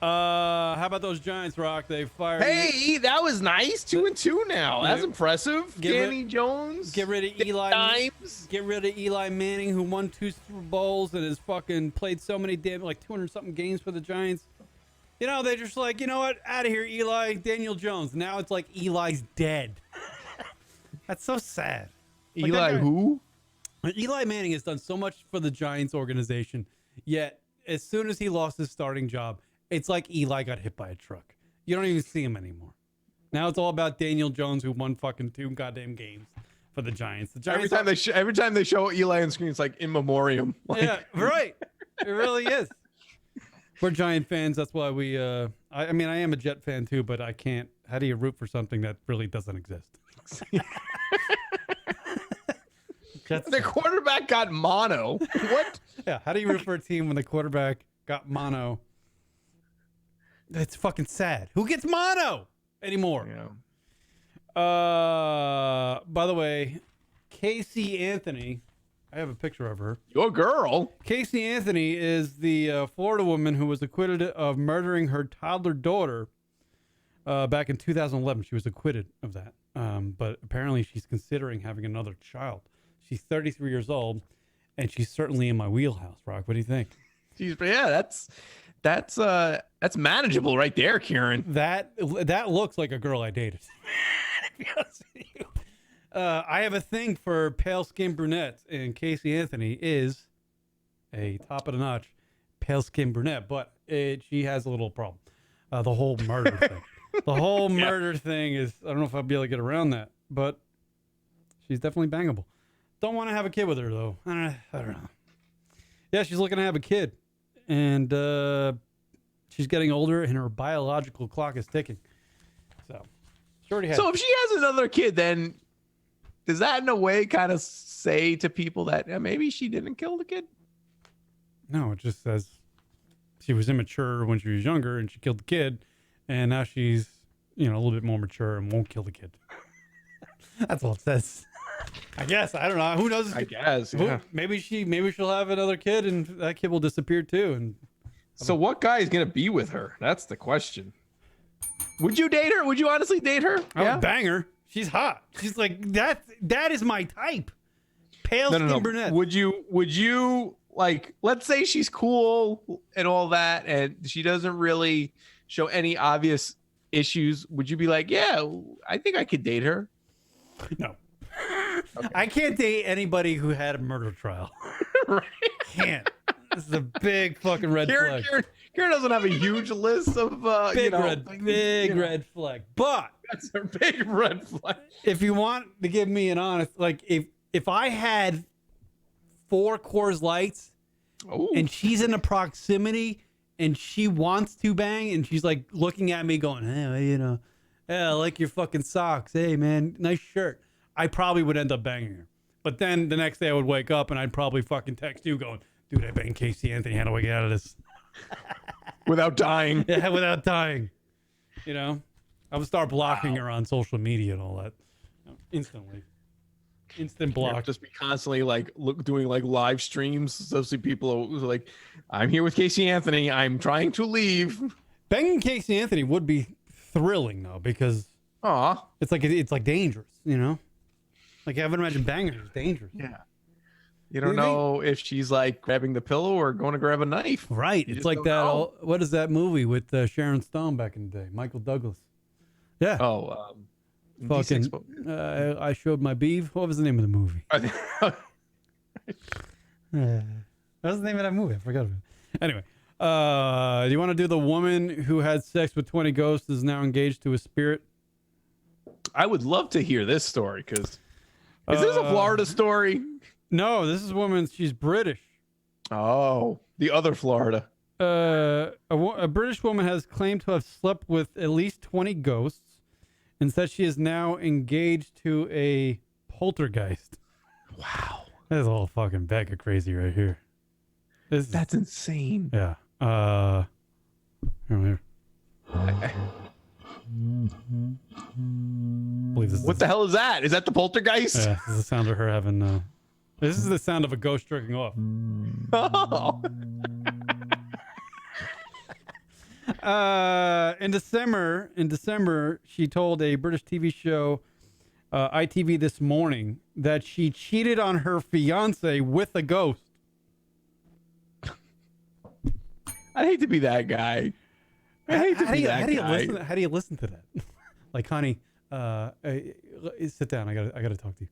How about those Giants, Rock? They fired. Hey, that was nice. 2-2 now. That's impressive. Danny Jones. Get rid of Eli. Dimes. Get rid of Eli Manning, who won 2 Super Bowls and has fucking played so many like 200 something games for the Giants. They're just like, you know what? Out of here, Eli. Daniel Jones. Now it's like Eli's dead. That's so sad. Like Eli who? Eli Manning has done so much for the Giants organization, yet as soon as he lost his starting job, it's like Eli got hit by a truck. You don't even see him anymore. Now it's all about Daniel Jones, who won fucking 2 goddamn games for the Giants. The Giants Every time they show Eli on screen, it's like in memoriam. Like, yeah, right. It really is. We're Giant fans. That's why we. I mean, I am a Jet fan too, but I can't. How do you root for something that really doesn't exist? the quarterback got mono. What? Yeah. How do you root for a team when the quarterback got mono? That's fucking sad. Who gets mono anymore? Yeah. By the way, Casey Anthony I have a picture of her. Your girl. Casey Anthony is the Florida woman who was acquitted of murdering her toddler daughter back in 2011. She was acquitted of that. But apparently she's considering having another child. She's 33 years old, and she's certainly in my wheelhouse, Rock. What do you think? Yeah, that's manageable right there, Kieran. That looks like a girl I dated. To be honest with you. I have a thing for pale-skinned brunettes, and Casey Anthony is a top-of-the-notch pale-skinned brunette, but she has a little problem. The whole murder thing. The whole murder thing is, I don't know if I'll be able to get around that, but she's definitely bangable. Don't want to have a kid with her, though. I don't know. Yeah, she's looking to have a kid, and she's getting older, and her biological clock is ticking. So, she already has. So if she has another kid, then does that in a way kind of say to people that maybe she didn't kill the kid? No, it just says she was immature when she was younger, and she killed the kid, and now she's, a little bit more mature and won't kill the kid. That's all it says. I guess. I don't know. Who knows? I guess. Yeah. Maybe she'll have another kid, and that kid will disappear too. And so, what guy is gonna be with her? That's the question. Would you date her? Would you honestly date her? I would bang her. She's hot. She's like that. That is my type. Pale skin brunette. Would you like? Let's say she's cool and all that, and she doesn't really show any obvious issues. Would you be like, yeah, I think I could date her? No. Okay. I can't date anybody who had a murder trial. Right? Can't. This is a big fucking red flag. Kieran doesn't have a huge list of big red flag. But that's a big red flag. If you want to give me an honest, like if I had 4 Coors Lights and she's in the proximity and she wants to bang and she's like looking at me going, hey, I like your fucking socks. Hey man, nice shirt. I probably would end up banging her. But then the next day I would wake up and I'd probably fucking text you going, dude, I banged Casey Anthony. How do I get out of this? Without dying. Yeah, without dying. I would start blocking her on social media and all that. Instantly. Instant block. Just be constantly doing live streams. So see people like, I'm here with Casey Anthony. I'm trying to leave. Banging Casey Anthony would be thrilling though, because it's like dangerous, Like I would imagine banging her is dangerous. Yeah. You don't know if she's like grabbing the pillow or going to grab a knife. Right. It's like that. What is that movie with Sharon Stone back in the day? Michael Douglas. Yeah. Oh, fucking. I showed my beef. What was the name of the movie? What was the name of that movie? I forgot about it. Anyway, do you want to do the woman who had sex with 20 ghosts is now engaged to a spirit? I would love to hear this story because is this a Florida story? No, this is a woman. She's British. Oh, the other Florida. A British woman has claimed to have slept with at least 20 ghosts and says she is now engaged to a poltergeist. Wow. That is a whole fucking bag of crazy right here. That's insane. Yeah. Here. What the hell is that? Is that the poltergeist? Yeah, this is the sound of her having. This is the sound of a ghost jerking off. Oh. In December, she told a British TV show, ITV This Morning, that she cheated on her fiance with a ghost. I hate to be that guy. I hate to be that guy. How do you listen to that? Like, honey, sit down. I gotta talk to you.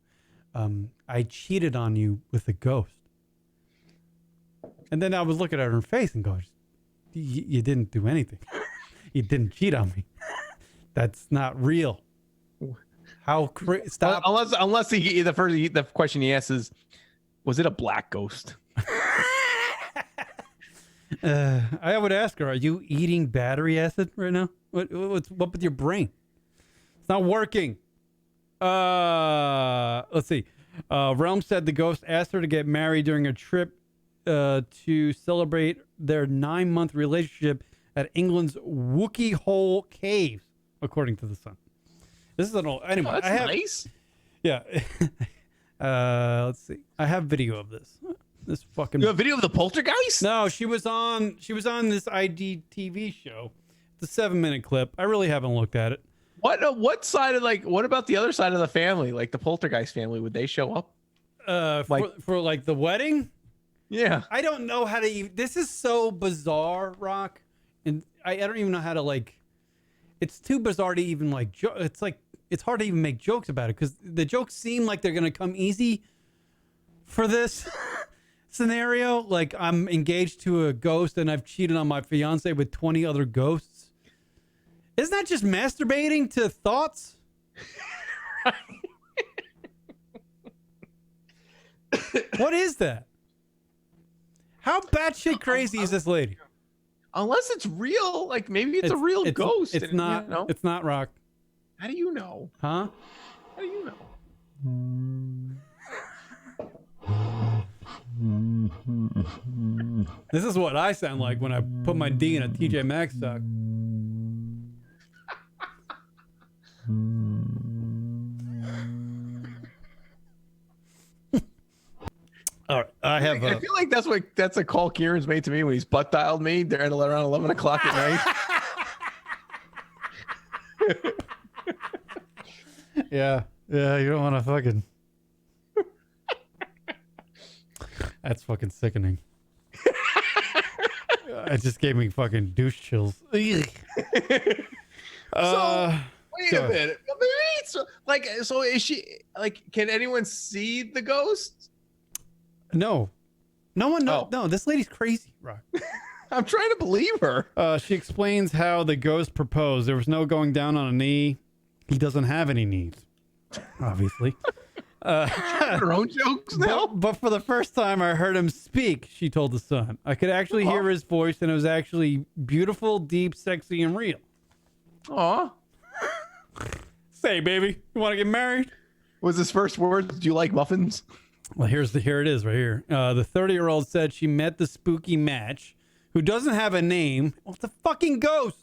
I cheated on you with a ghost. And then I was looking at her face and go, you didn't do anything. You didn't cheat on me. That's not real. How stop? Unless the question he asks is, was it a black ghost? I would ask her, are you eating battery acid right now? What's with your brain? It's not working. Let's see. Realm said the ghost asked her to get married during a trip to celebrate their 9-month relationship at England's Wookey Hole Caves, according to the Sun. This is an old. Anyway, that's nice. Yeah. Let's see. I have video of this. This fucking. You have video of the poltergeist? No, she was on this IGTV show. It's a 7-minute clip. I really haven't looked at it. What side of what about the other side of the family? Like the poltergeist family, would they show up? For like the wedding? Yeah. I don't know how to even, this is so bizarre, Rock. And I don't even know how to like, it's too bizarre to even like, it's hard to even make jokes about it because the jokes seem like they're going to come easy for this scenario. Like I'm engaged to a ghost and I've cheated on my fiance with 20 other ghosts. Isn't that just masturbating to thoughts? What is that? How batshit crazy is this lady? Unless it's real, like maybe it's a real ghost. It's not. You know? It's not, Rock. How do you know? Huh? How do you know? This is what I sound like when I put my D in a TJ Maxx sock. All right, I feel like that's a call Kieran's made to me when he's butt dialed me during around 11 o'clock at night. Yeah, you don't want to fucking. That's fucking sickening. It just gave me fucking douche chills. So wait a minute. So is she like? Can anyone see the ghost? No one knows. No, this lady's crazy, Rock. I'm trying to believe her. She explains how the ghost proposed. There was no going down on a knee. He doesn't have any knees, obviously. Her own jokes now. But for the first time, I heard him speak. She told the Sun. I could actually hear his voice, and it was actually beautiful, deep, sexy, and real. Aw. Say, baby, you want to get married? Was his first words, "Do you like muffins?" Well, here it is right here. The 30-year-old said she met the spooky match, who doesn't have a name. Well, it's a fucking ghost.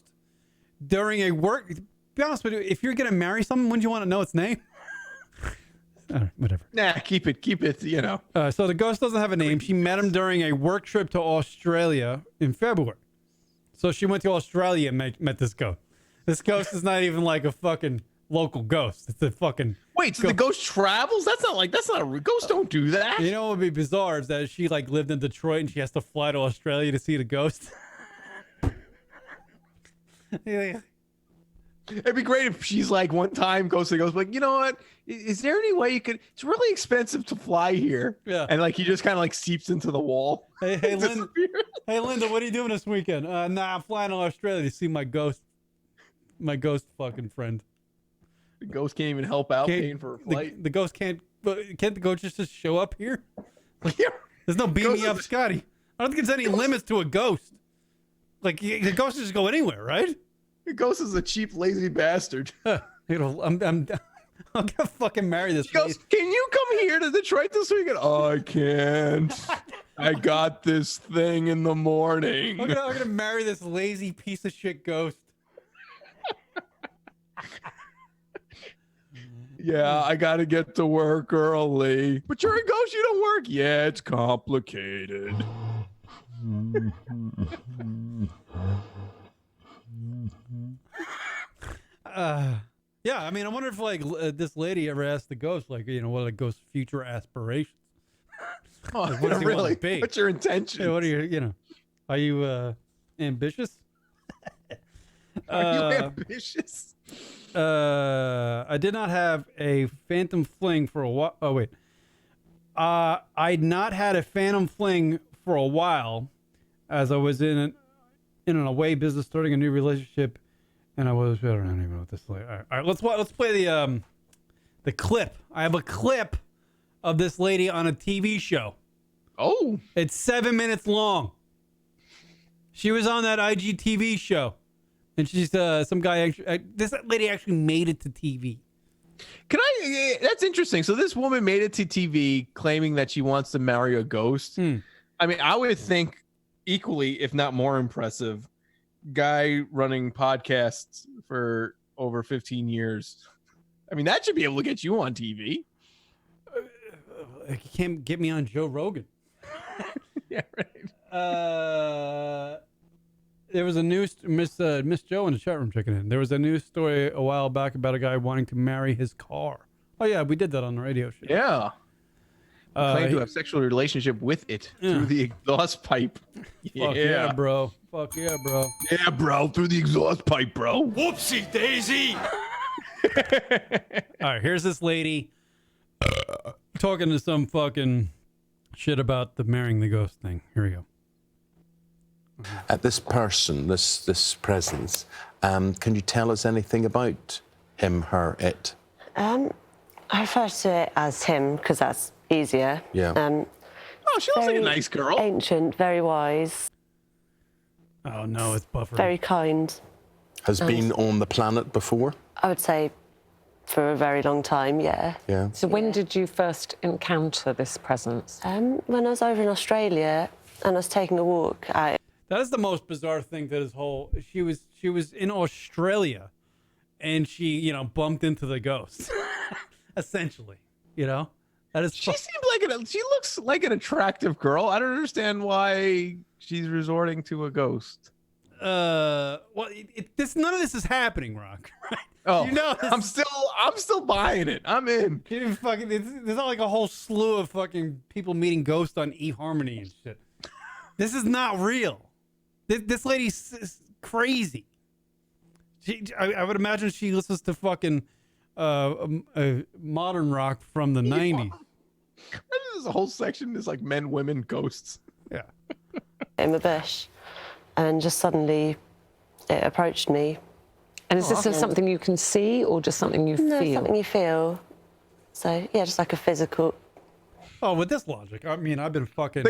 During a work. To be honest with you, if you're gonna marry someone, wouldn't you want to know its name? Whatever. Nah, keep it. You know. So the ghost doesn't have a name. She met him during a work trip to Australia in February. So she went to Australia and met this ghost. This ghost is not even like a fucking local ghost. It's a fucking. Wait, so the ghost travels? That's not ghosts don't do that. You know what would be bizarre is that she like lived in Detroit and she has to fly to Australia to see the ghost. Yeah. It'd be great if she's like one time goes to the ghost, like, you know what? Is there any way you could? It's really expensive to fly here. Yeah. And like he just kind of like seeps into the wall. Hey, Linda. Hey, Linda, what are you doing this weekend? Nah, I'm flying to Australia to see my ghost. My ghost fucking friend. The ghost can't even help out paying for a flight. The ghost can't the ghost just show up here? Like, there's no beam me up, Scotty. I don't think there's any limits to a ghost. Like the ghost just go anywhere, right? The ghost is a cheap, lazy bastard. You know, I'm gonna fucking marry this. She goes, can you come here to Detroit this weekend? Oh, I can't. I got this thing in the morning. I'm gonna marry this lazy piece of shit ghost. Yeah, I gotta get to work early. But you're a ghost, you don't work. Yeah, it's complicated. Yeah, I mean, I wonder if like this lady ever asked the ghost, like, you know, what are the ghost's future aspirations? Oh, Like, what does he want really? to be? What's your intention? Yeah, what are you are you ambitious? Are you ambitious? I did not have a phantom fling for a while. Oh, wait. I'd not had a phantom fling for a while as I was in an away business, starting a new relationship. And I don't even know what this is like. All right, let's play the clip. I have a clip of this lady on a TV show. Oh. It's 7 minutes long. She was on that IGTV show. And she's some guy. This lady actually made it to TV. That's interesting. So this woman made it to TV claiming that she wants to marry a ghost. I mean, I would think equally, if not more impressive, guy running podcasts for over 15 years. I mean, that should be able to get you on TV. You can't get me on Joe Rogan. Yeah, right. There was a news Miss Joe in the chat room checking in. There was a news story a while back about a guy wanting to marry his car. Oh yeah, we did that on the radio show. Yeah. Claimed to have sexual relationship with it through the exhaust pipe. Fuck yeah, bro. Fuck yeah, bro. Yeah, bro, through the exhaust pipe, bro. Whoopsie daisy. All right, here's this lady talking to some fucking shit about the marrying the ghost thing. Here we go. This person, this presence, can you tell us anything about him, her, it? I refer to it as him because that's easier. Yeah. Oh, she looks like a nice girl. Ancient, very wise. Oh no, it's buffering. Very kind. Has been on the planet before? I would say for a very long time, yeah. Yeah. So when did you first encounter this presence? When I was over in Australia and I was taking a walk out. That is the most bizarre thing to this whole. She was in Australia, and she bumped into the ghost. Essentially, that is. She looks like an attractive girl. I don't understand why she's resorting to a ghost. Well, none of this is happening, Rock. Right? Oh, I'm still buying it. I'm in. There's not like a whole slew of fucking people meeting ghosts on eHarmony and shit. This is not real. This lady's crazy. I would imagine she listens to fucking modern rock from the 90s. There's a whole section that's like men, women, ghosts. Yeah. In the bush, and just suddenly it approached me. And is this something you can see or just something you No, feel? something you feel. So, yeah, just like a physical. Oh, with this logic, I mean, I've been fucking...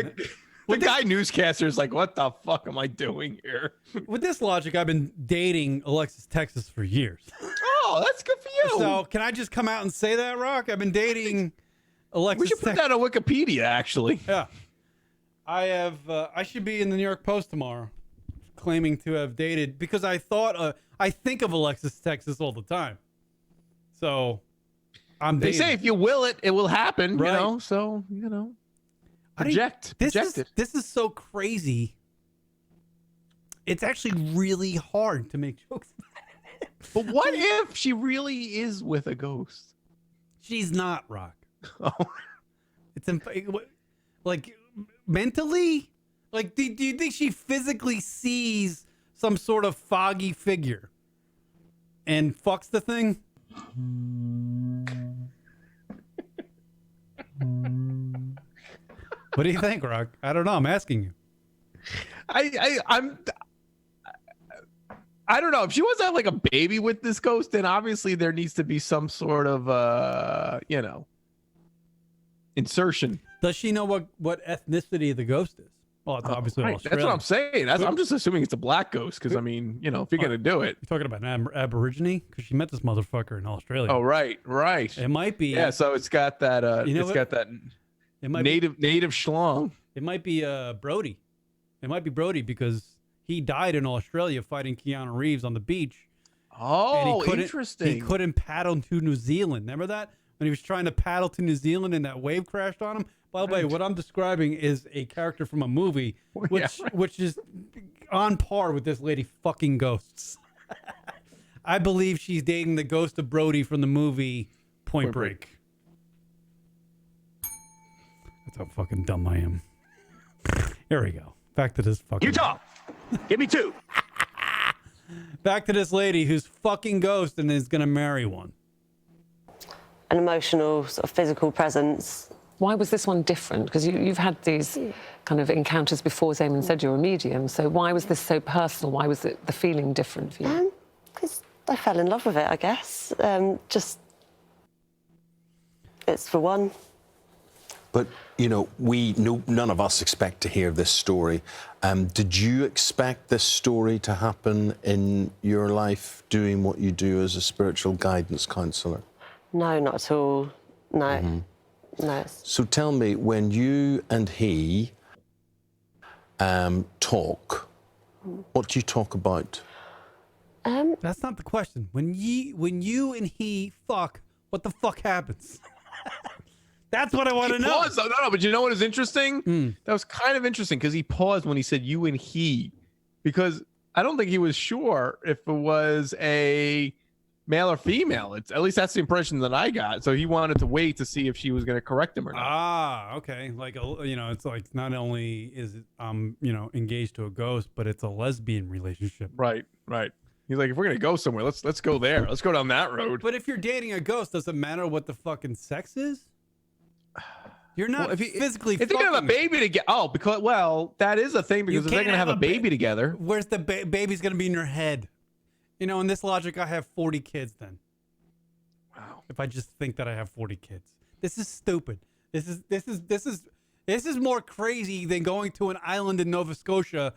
The guy newscaster is like, what the fuck am I doing here? With this logic, I've been dating Alexis Texas for years. Oh, that's good for you. So can I just come out and say that, Rock? I've been dating Alexis. We should put that on Wikipedia, actually. Yeah, I have. I should be in the New York Post tomorrow, claiming to have dated because I thought I think of Alexis Texas all the time. So I'm. They dating. say if you will it, it will happen. Right. You know, so project it. This is so crazy. It's actually really hard to make jokes. But what if she really is with a ghost? She's not, Rock. Oh. It's like mentally. Like, do you think she physically sees some sort of foggy figure and fucks the thing? What do you think, Rock? I don't know. I'm asking you. I don't know. If she wants to have like a baby with this ghost, then obviously there needs to be some sort of insertion. Does she know what ethnicity the ghost is? Well, it's obviously right. Australian. That's what I'm saying. I'm just assuming it's a black ghost because I mean, if you're gonna do it, you're talking about an Aborigine because she met this motherfucker in Australia. Oh, right. It might be. Yeah. So it's got that. It might native schlong. It might be Brody. It might be Brody because he died in Australia fighting Keanu Reeves on the beach. Oh, and interesting. He couldn't paddle to New Zealand. Remember that? When he was trying to paddle to New Zealand and that wave crashed on him? By the way, what I'm describing is a character from a movie, which is on par with this lady fucking ghosts. I believe she's dating the ghost of Brody from the movie Point Break. That's how fucking dumb I am. Here we go. Back to this fucking... Utah! Give me two. Back to this lady who's fucking ghost and is going to marry one. An emotional, sort of physical presence. Why was this one different? Because you've had these kind of encounters before. Zaman said you're a medium. So why was this so personal? Why was the feeling different for you? Because I fell in love with it, I guess. It's for one. But, none of us expect to hear this story. Did you expect this story to happen in your life, doing what you do as a spiritual guidance counsellor? No, not at all. No. Mm-hmm. No. So tell me, when you and he talk, what do you talk about? That's not the question. When you and he fuck, what the fuck happens? That's what I want to know. Paused, no, but you know what is interesting? That was kind of interesting because he paused when he said you and he, because I don't think he was sure if it was a male or female. It's at least that's the impression that I got. So he wanted to wait to see if she was going to correct him or not. Ah, okay. Like, it's like not only is it, engaged to a ghost, but it's a lesbian relationship. Right. He's like, if we're gonna go somewhere, let's go there. Let's go down that road. But if you're dating a ghost, does it matter what the fucking sex is? You're not physically. If they're gonna have a baby together, that is a thing because if they're gonna have a baby together, where's the baby's gonna be in your head? In this logic, I have 40 kids. Then, wow. If I just think that I have 40 kids, this is stupid. This is more crazy than going to an island in Nova Scotia,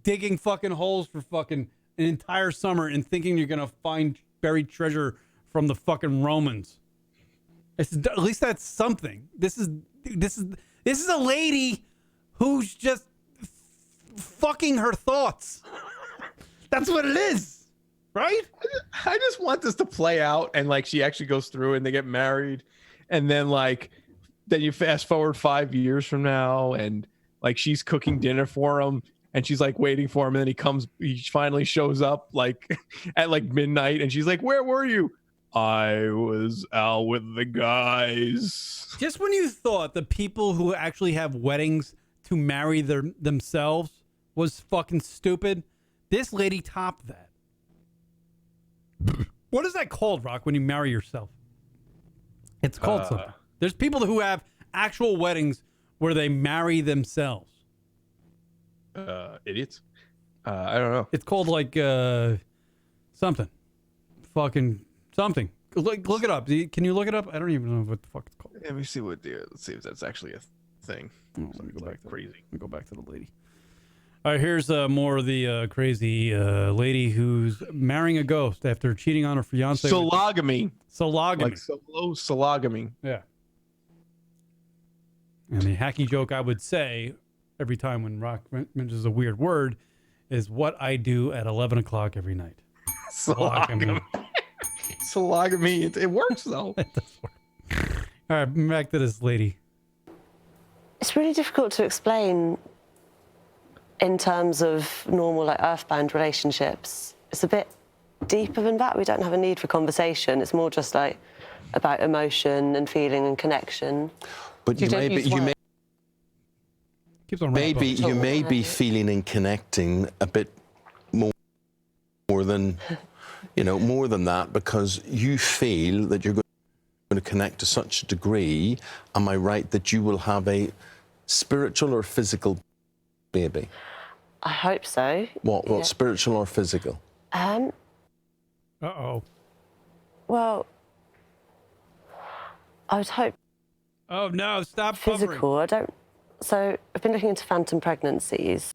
digging fucking holes for fucking an entire summer and thinking you're gonna find buried treasure from the fucking Romans. At least that's something. This is a lady who's just fucking her thoughts. That's what it is, right? I just want this to play out and like she actually goes through and they get married, and then then you fast forward 5 years from now and like she's cooking dinner for him. And she's like waiting for him, and then he finally shows up like at like midnight, and she's like, "Where were you?" I was out with the guys. Just when you thought the people who actually have weddings to marry themselves was fucking stupid, this lady topped that. What is that called, Rock, when you marry yourself? It's called something. There's people who have actual weddings where they marry themselves. Idiots. I don't know. It's called like something. Fucking something. Look it up. Can you look it up? I don't even know what the fuck it's called. Let me see let's see if that's actually a thing. Let me go back to crazy. Let me go back to the lady. All right, here's more of the crazy lady who's marrying a ghost after cheating on her fiance. Sologamy. Sologamy. Like solo sologamy. Yeah. And the hacky joke I would say every time when Rock mentions a weird word is what I do at 11 o'clock every night. Sologamy. Sologamy. It works though. It does work. All right, back to this lady. It's really difficult to explain in terms of normal, like, earthbound relationships. It's a bit deeper than that. We don't have a need for conversation. It's more just like about emotion and feeling and connection. But you may be feeling and connecting a bit more than that, because you feel that you're going to connect to such a degree. Am I right that you will have a spiritual or physical baby? I hope so. What spiritual or physical? Uh-oh. Well, I would hope. Oh no! Stop physical. So I've been looking into phantom pregnancies,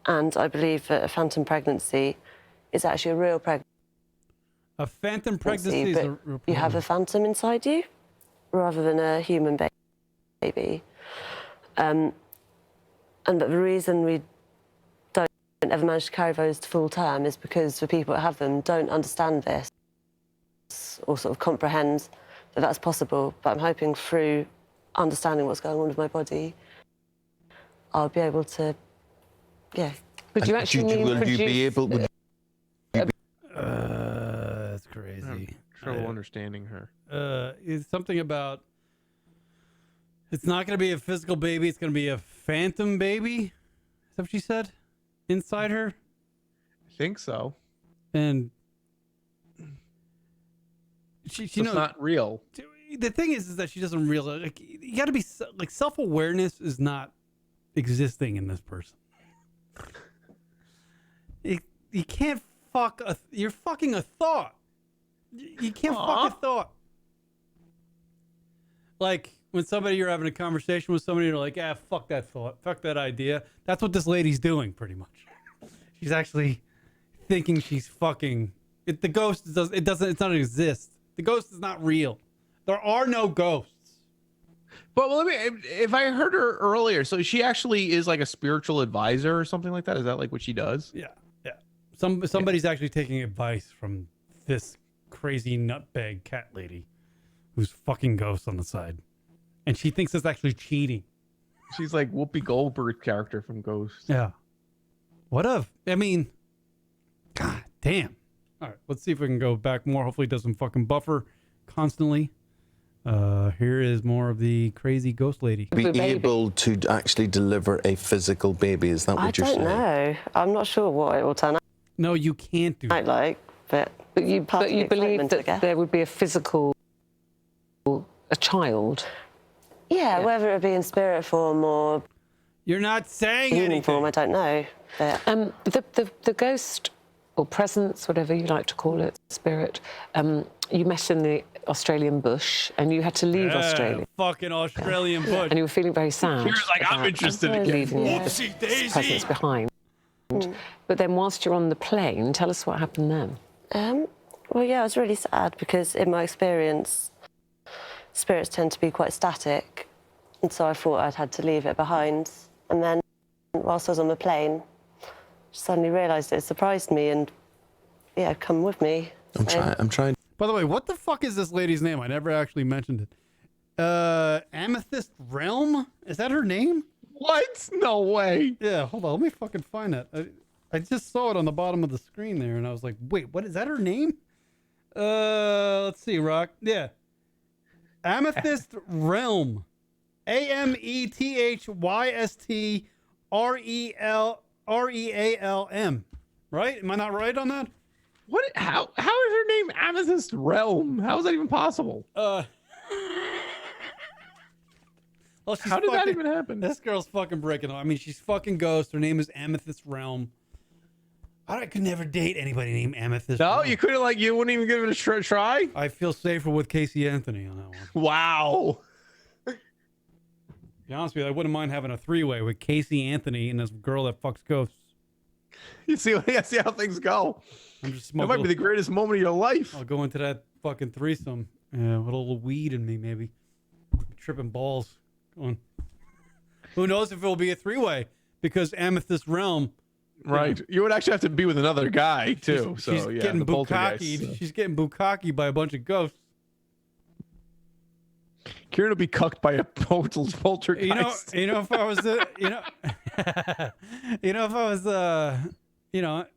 and I believe that a phantom pregnancy is actually a real pregnancy. A phantom pregnancy is a real you have a phantom inside you, rather than a human baby. And the reason we don't ever manage to carry those to full term is because the people that have them don't understand this or sort of comprehend that that's possible. But I'm hoping through understanding what's going on with my body, I'll be able to, Would you actually will you be able? That's crazy. Trouble understanding her. It's something about. It's not going to be a physical baby. It's going to be a phantom baby. Is that what she said? Inside her? I think so. And she so knows it's not real. The thing is that she doesn't realize. Like, you got to be like, self-awareness is not existing in this person. You can't fuck you're fucking a thought. You can't fuck a thought. Like when you're having a conversation with somebody, you're like, fuck that thought, fuck that idea. That's what this lady's doing, pretty much. She's actually thinking she's fucking. The ghost it doesn't exist. The ghost is not real. There are no ghosts. But if I heard her earlier, so she actually is like a spiritual advisor or something like that. Is that like what she does? Yeah. Somebody's actually taking advice from this crazy nutbag cat lady who's fucking ghosts on the side. And she thinks it's actually cheating. She's like Whoopi Goldberg character from Ghost. Yeah. What of? I mean, God damn. All right, let's see if we can go back more. Hopefully it doesn't fucking buffer constantly. Here is more of the crazy ghost lady. Be able to actually deliver a physical baby, is that what you're saying? I don't know. I'm not sure what it will turn out. No, you can't do that. Like, but you believe that there would be a physical, a child? Yeah, whether it be in spirit form or... You're not saying human anything. form, I don't know. But... The ghost, or presence, whatever you like to call it, spirit, you met in the Australian bush and you had to leave Australia. Fucking Australian bush. And you were feeling very sad. You're like, I'm interested again. Leaving your presence behind. But then whilst you're on the plane, tell us what happened then. Well, yeah, I was really sad because in my experience, spirits tend to be quite static. And so I thought I'd had to leave it behind. And then whilst I was on the plane, I suddenly realised it surprised me and, yeah, come with me. I'm trying. By the way, what the fuck is this lady's name? I never actually mentioned it. Amethyst Realm? Is that her name? What? No way. Yeah, hold on. Let me fucking find that. I just saw it on the bottom of the screen there, and I was like, wait, what is that her name? Let's see, Rock. Yeah. Amethyst Realm. AMETHYSTREALM. Right? Am I not right on that? What? How is her name Amethyst Realm? How is that even possible? Well, How did that even happen? This girl's fucking breaking. I mean, she's fucking ghost. Her name is Amethyst Realm. I could never date anybody named Amethyst. No, Realm. you couldn't, like, you wouldn't even give it a try? I feel safer with Casey Anthony on that one. Wow. To be honest with you, I wouldn't mind having a three-way with Casey Anthony and this girl that fucks ghosts. You see how things go. I'm just That might be the greatest moment of your life. I'll go into that fucking threesome. Yeah, with a little weed in me, maybe. Tripping balls. Going. Who knows if it'll be a three-way? Because Amethyst Realm. Right. You would actually have to be with another guy, too. She's getting bukkakied. She's getting bukkakied by a bunch of ghosts. Kieran will be cucked by a poltergeist. You know, if I was,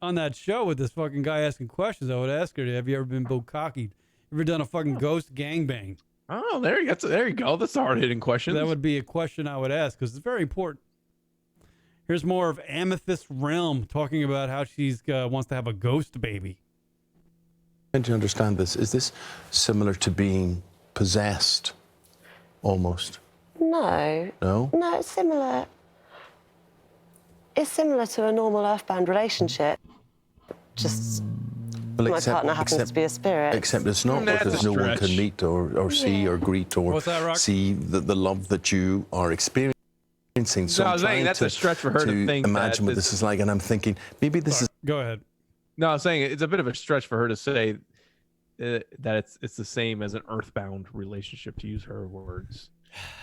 on that show with this fucking guy asking questions, I would ask her, have you ever been bukkakied? Ever done a fucking ghost gangbang? Oh, there you go. That's a hard-hitting question. That would be a question I would ask because it's very important. Here's more of Amethyst Realm talking about how she's wants to have a ghost baby. Trying to understand this. Is this similar to being possessed? Almost. No. No? No, it's similar. It's similar to a normal earthbound relationship. Just Well, my partner happens to be a spirit. Except it's not, because no one can meet or see or greet or see the love that you are experiencing. So I was saying that's a stretch for her to think imagine what this is like, and I'm thinking maybe this is. Go ahead. No, I was saying it's a bit of a stretch for her to say that it's the same as an earthbound relationship, to use her words.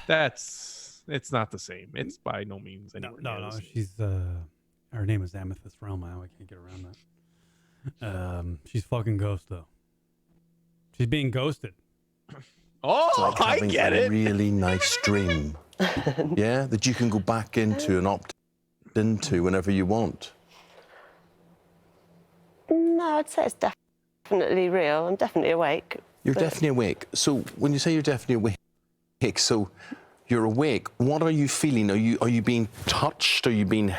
It's not the same. It's by no means anywhere. No. She's her name is Amethyst Realm. I can't get around that. She's fucking ghost though. She's being ghosted. Oh, I get it. Really nice dream. Yeah, that you can go back into and opt into whenever you want. No, I'd say it's definitely real. I'm definitely awake. You're definitely awake. So when you say you're definitely awake, so you're awake. What are you feeling? Are you being touched? Are you being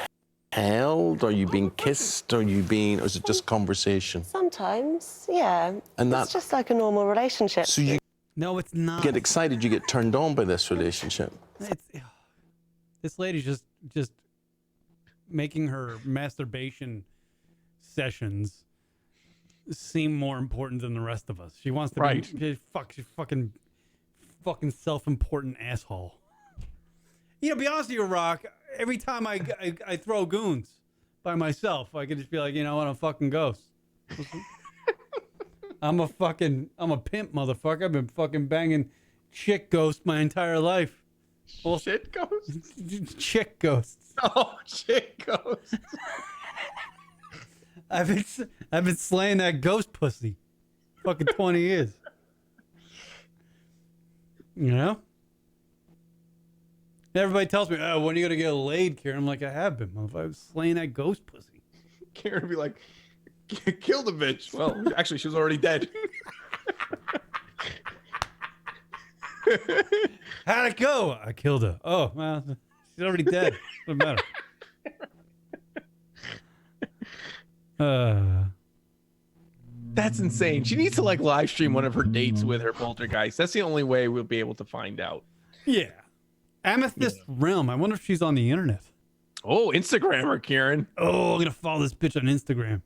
held? Are you being kissed? Or is it just conversation? Sometimes, yeah. And it's just like a normal relationship. So you No, it's not. get excited. You get turned on by this relationship. This lady's just making her masturbation sessions seem more important than the rest of us. She wants to be she's fucking self-important asshole. Be honest with you, Rock. Every time I throw goons by myself, I could just be like, you know what, I'm a fucking ghost. I'm a pimp, motherfucker. I've been fucking banging chick ghosts my entire life. Well, shit ghosts? Chick ghosts. Oh, chick ghosts. I've been slaying that ghost pussy fucking 20 years. You know? Everybody tells me, "Oh, when are you gonna get laid, Karen?" I'm like, I have been. If I was slaying that ghost pussy. Karen would be like, kill the bitch. Well, actually, she was already dead. How'd it go? I killed her. Oh, well, she's already dead. Doesn't matter. That's insane. She needs to like live stream one of her dates with her poltergeist. That's the only way we'll be able to find out. Yeah. Amethyst Realm. I wonder if she's on the internet. Oh, Instagrammer, Karen. Oh, I'm gonna follow this bitch on Instagram.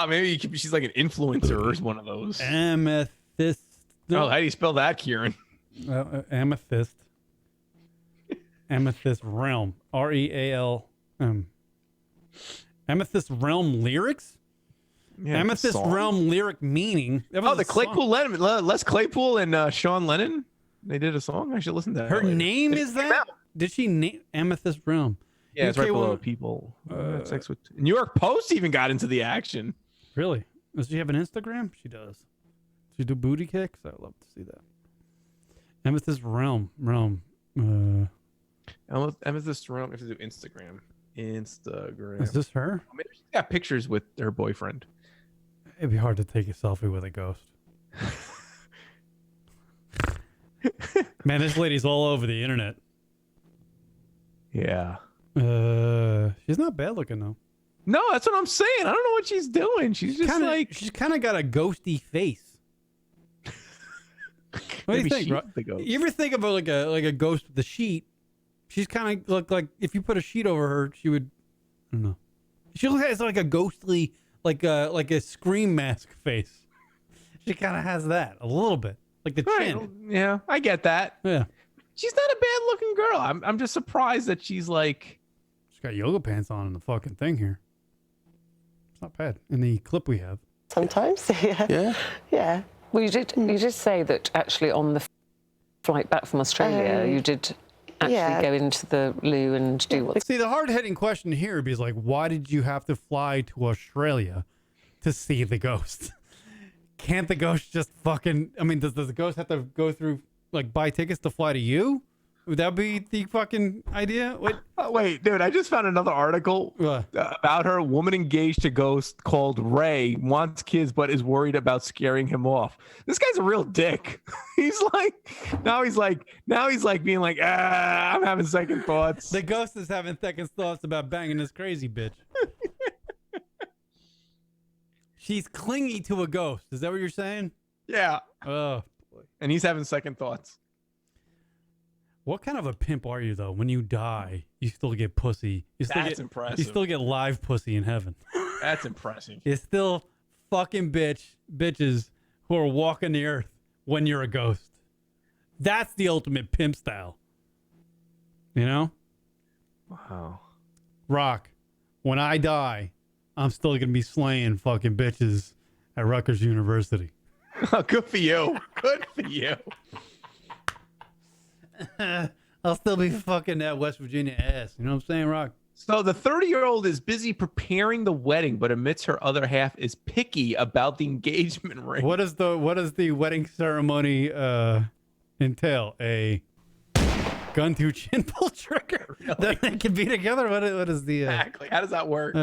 Maybe she's like an influencer or one of those. Amethyst. Oh, how do you spell that, Kieran? Amethyst. Amethyst Realm. REALM. Amethyst Realm lyrics? Yeah, Amethyst Realm lyric meaning. The Claypool Lennon, Les Claypool and Sean Lennon. They did a song. I should listen to that. Her later. name is that? Did she name Amethyst Realm? Yeah, it's right below people. Sex with New York Post even got into the action. Really? Does she have an Instagram? She does. Does she do booty kicks? I'd love to see that. Amethyst Realm. Amethyst Realm. I have to do Instagram. Is this her? Maybe she's got pictures with her boyfriend. It'd be hard to take a selfie with a ghost. Man, this lady's all over the internet. Yeah. She's not bad looking though. No, that's what I'm saying. I don't know what she's doing. She's just she's kind of got a ghosty face. What do you think, bro? You ever think about like a ghost with a sheet? She's kind of look like if you put a sheet over her, she would. I don't know. She has like a ghostly, like a scream mask face. She kind of has that a little bit, like the chin. Yeah, I get that. Yeah. She's not a bad looking girl. I'm just surprised that she's like. She's got yoga pants on in the fucking thing here. It's not bad in the clip we have. Sometimes, yeah. Well, you did say that actually on the flight back from Australia, you did actually go into the loo and do what. See, the hard-hitting question here would be like, why did you have to fly to Australia to see the ghost? Can't the ghost just fucking? I mean, does the ghost have to go through like buy tickets to fly to you? Would that be the fucking idea? Wait, dude, I just found another article about her. Woman engaged to ghost called Ray wants kids but is worried about scaring him off. This guy's a real dick. He's like being like, I'm having second thoughts. The ghost is having second thoughts about banging this crazy bitch. She's clingy to a ghost. Is that what you're saying? Yeah. Oh, boy. And he's having second thoughts. What kind of a pimp are you, though? When you die, you still get pussy. That's impressive. You still get live pussy in heaven. That's impressive. You're still fucking bitches who are walking the earth when you're a ghost. That's the ultimate pimp style. You know? Wow. Rock, when I die, I'm still going to be slaying fucking bitches at Rutgers University. Oh, good for you. Good for you. I'll still be fucking that West Virginia ass. You know what I'm saying, Rock? So the 30-year-old is busy preparing the wedding, but admits her other half is picky about the engagement ring. What does the wedding ceremony entail? A gun to chin pull trigger that they can be together? What is the exactly? How does that work?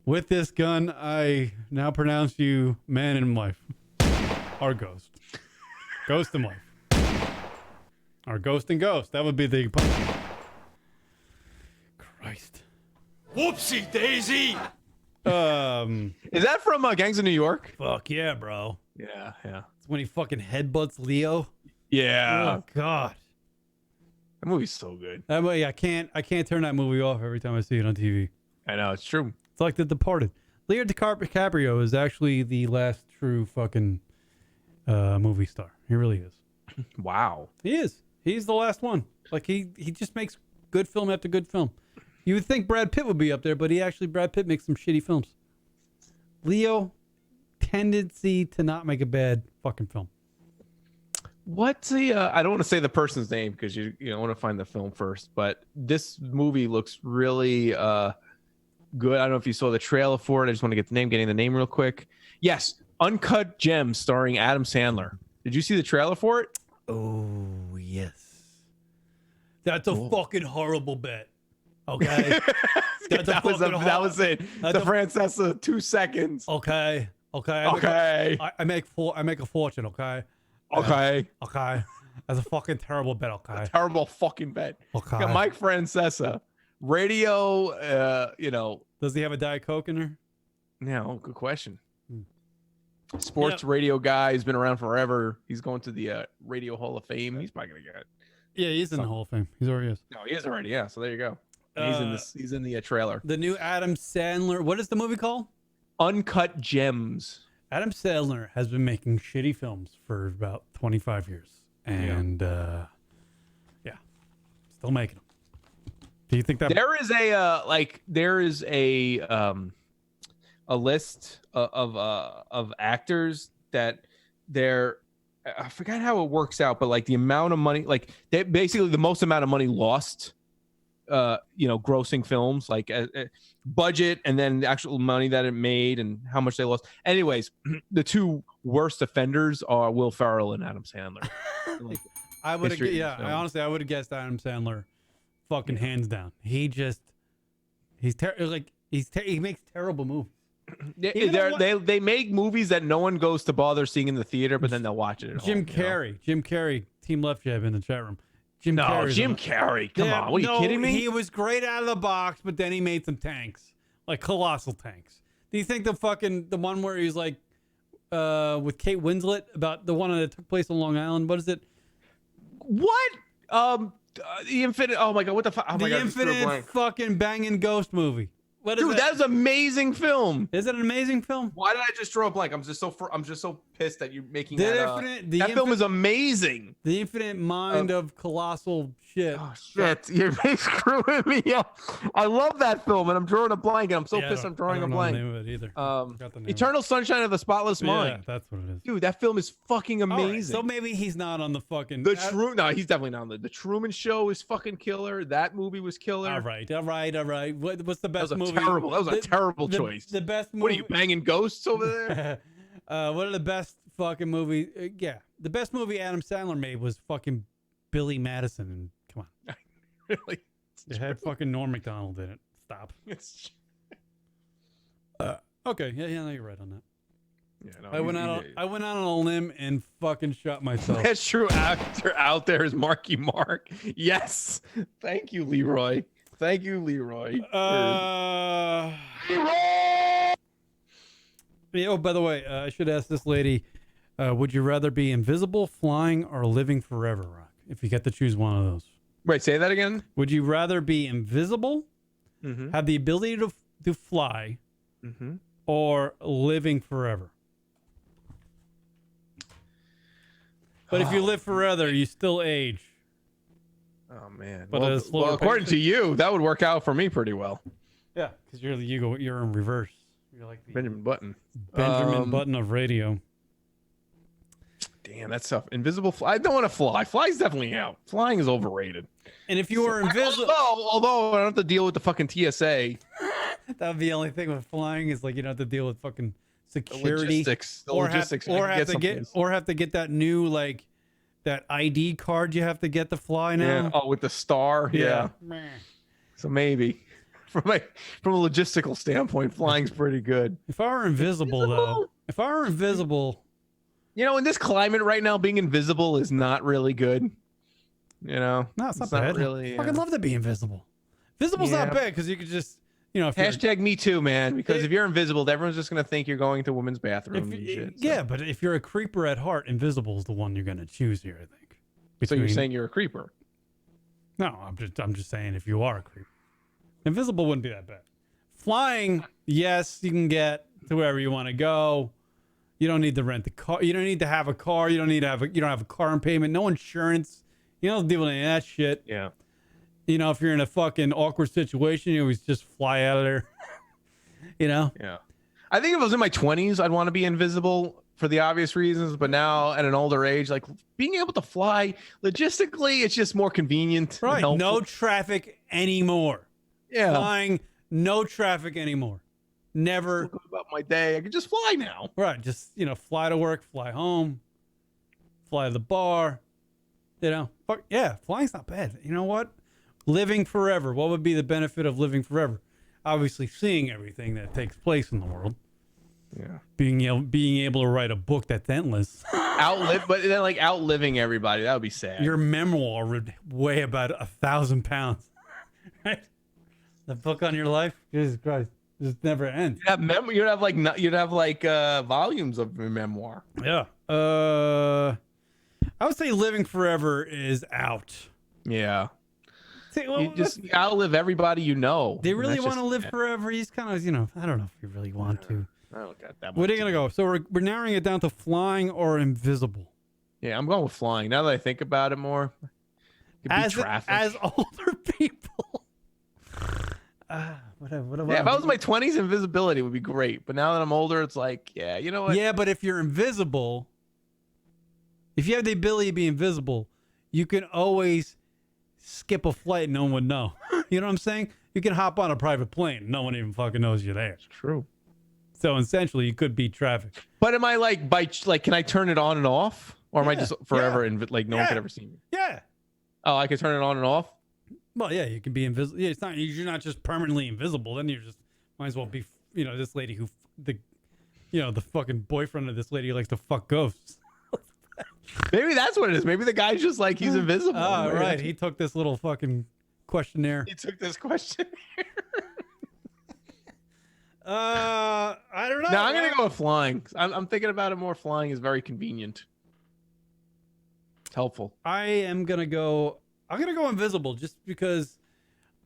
With this gun, I now pronounce you man and wife, or ghost, ghost and wife. Or ghost and ghost. That would be the punishment. Christ. Whoopsie daisy. Is that from Gangs of New York? Fuck yeah, bro. Yeah. It's when he fucking headbutts Leo. Yeah. Oh God. That movie's so good. That movie, I can't turn that movie off every time I see it on TV. I know, it's true. It's like The Departed. Leo DiCaprio is actually the last true fucking movie star. He really is. Wow. He is. He's the last one. Like he just makes good film after good film. You would think Brad Pitt would be up there, but Brad Pitt makes some shitty films. Leo, tendency to not make a bad fucking film. What's the I don't want to say the person's name because you want to find the film first, but this movie looks really good. I don't know if you saw the trailer for it. I just want to getting the name real quick. Yes, Uncut Gems starring Adam Sandler. Did you see the trailer for it? Oh, yes. That's a fucking horrible bet. Okay? That's that was it. The Francesa 2 seconds. Okay. Okay. I make a fortune, okay? Okay. Okay. That's a fucking terrible bet, okay? Terrible fucking bet. Okay. Got Mike Francesa. Radio, Does he have a Diet Coke in there? No, good question. Sports radio guy. He's been around forever. He's going to the Radio Hall of Fame. He's probably going to get it. Yeah, he's in the Hall of Fame. He's already is. No, he is already. Yeah, so there you go. He's in the trailer. The new Adam Sandler. What is the movie called? Uncut Gems. Adam Sandler has been making shitty films for about 25 years. And, still making them. Do you think that there is a list of actors that I forgot how it works out, but like the amount of money, like they basically the most amount of money lost, grossing films, like budget and then the actual money that it made and how much they lost. Anyways, the two worst offenders are Will Ferrell and Adam Sandler. I would have, I would have guessed Adam Sandler, fucking hands down. He makes terrible movies. They make movies that no one goes to bother seeing in the theater, but then they'll watch it at Jim home. Jim Carrey, Team Left Jab in the chat room. Jim Carrey, come on, what are you kidding me? He was great out of the box, but then he made some tanks, like colossal tanks. Do you think the one where he's like with Kate Winslet, about the one that took place on Long Island? What is it? What? The Infinite. Oh my god! What the fuck? Oh my the god! Infinite fucking banging ghost movie. What is Dude, that was an amazing film. Is it an amazing film? Why did I just draw a blank? I'm just so pissed that you're making that film is amazing. The infinite mind of colossal shit. Oh shit! You're screwing me up. I love that film, and I'm drawing a blank, and I'm so pissed I'm drawing a blank. I don't know the name of it either. Eternal Sunshine of the Spotless Mind. Yeah, that's what it is. Dude, that film is fucking amazing. Right, so maybe he's not on the fucking. No, he's definitely not on the Truman Show is fucking killer. That movie was killer. All right. What's the best movie? That was a terrible choice. The best movie. What are you banging ghosts over there? What are the best fucking movies? The best movie Adam Sandler made was fucking Billy Madison. And come on, really? It had fucking Norm Macdonald in it. Stop. Okay, yeah, no, you're right on that. Yeah, no, I went out on a limb and fucking shot myself. That's true. Actor out there is Marky Mark. Yes. Thank you, Leroy. Thank you, Leroy. Yeah, oh, by the way, I should ask this lady, would you rather be invisible, flying, or living forever, Rock? If you get to choose one of those. Wait, say that again? Would you rather be invisible, have the ability to fly, or living forever? But if you live forever, you still age. Oh man! But well, according to you, that would work out for me pretty well. Yeah, because you're in reverse. You're like the Benjamin Button. Button of radio. Damn, that's tough. Invisible fly. I don't want to fly. Fly's definitely out. Flying is overrated. And if you were invisible, although I don't have to deal with the fucking TSA. That would be the only thing with flying is like you don't have to deal with fucking security, the logistics, or have to get that new like that ID card you have to get to fly now. Yeah. Oh, with the star. Yeah. So maybe from a logistical standpoint, flying's pretty good. If I were invisible, in this climate right now, being invisible is not really good. No, it's not bad. Really. I fucking love to be invisible. Visible's not bad because you could just. Hashtag me too, man. Because if you're invisible, everyone's just gonna think you're going to women's bathroom and shit. Yeah, but if you're a creeper at heart, invisible is the one you're gonna choose here. I think. So you're saying you're a creeper? No, I'm just saying if you are a creeper, invisible wouldn't be that bad. Flying, yes, you can get to wherever you want to go. You don't need to rent the car. You don't need to have a car. You don't have a car payment. No insurance. You don't deal with any of that shit. Yeah. If you're in a fucking awkward situation, you always just fly out of there. Yeah. I think if I was in my 20s, I'd want to be invisible for the obvious reasons. But now at an older age, like being able to fly logistically, it's just more convenient. Right. No traffic anymore. Yeah. Flying, no traffic anymore. Never. Just about my day. I could just fly now. Right. Just, fly to work, fly home, fly to the bar. Fuck yeah, flying's not bad. You know what? Living forever. What would be the benefit of living forever? Obviously, seeing everything that takes place in the world. Yeah. Being able to write a book that's endless. But then like outliving everybody, that would be sad. Your memoir would weigh about 1,000 pounds. Right? The book on your life, Jesus Christ, just never ends. You'd have volumes of your memoir. Yeah. I would say living forever is out. Yeah. See, well, you outlive everybody you know. They really want to live forever. He's kind of, I don't know if you really want to. I don't got that much. What are you gonna go? So we're narrowing it down to flying or invisible. Yeah, I'm going with flying. Now that I think about it more, as older people. Whatever. If I was in my 20s, invisibility would be great. But now that I'm older, it's like, yeah, you know what? Yeah, but if you're invisible, if you have the ability to be invisible, you can always skip a flight and no one would know. You know what I'm saying? You can hop on a private plane. No one even fucking knows you're there. It's true. So essentially, you could beat traffic. But am I can I turn it on and off? Or am I just forever no one can ever see me? Yeah. Oh, I can turn it on and off? Well, yeah, you can be invisible. Yeah, you're not just permanently invisible. Then you're just might as well be, this lady the fucking boyfriend of this lady who likes to fuck ghosts. Maybe that's what it is. Maybe the guy's just like he's invisible. Oh, right. He took this little fucking questionnaire. He took this questionnaire. I don't know. No, I'm gonna go with flying. I'm thinking about it more. Flying is very convenient. It's helpful. I'm gonna go invisible just because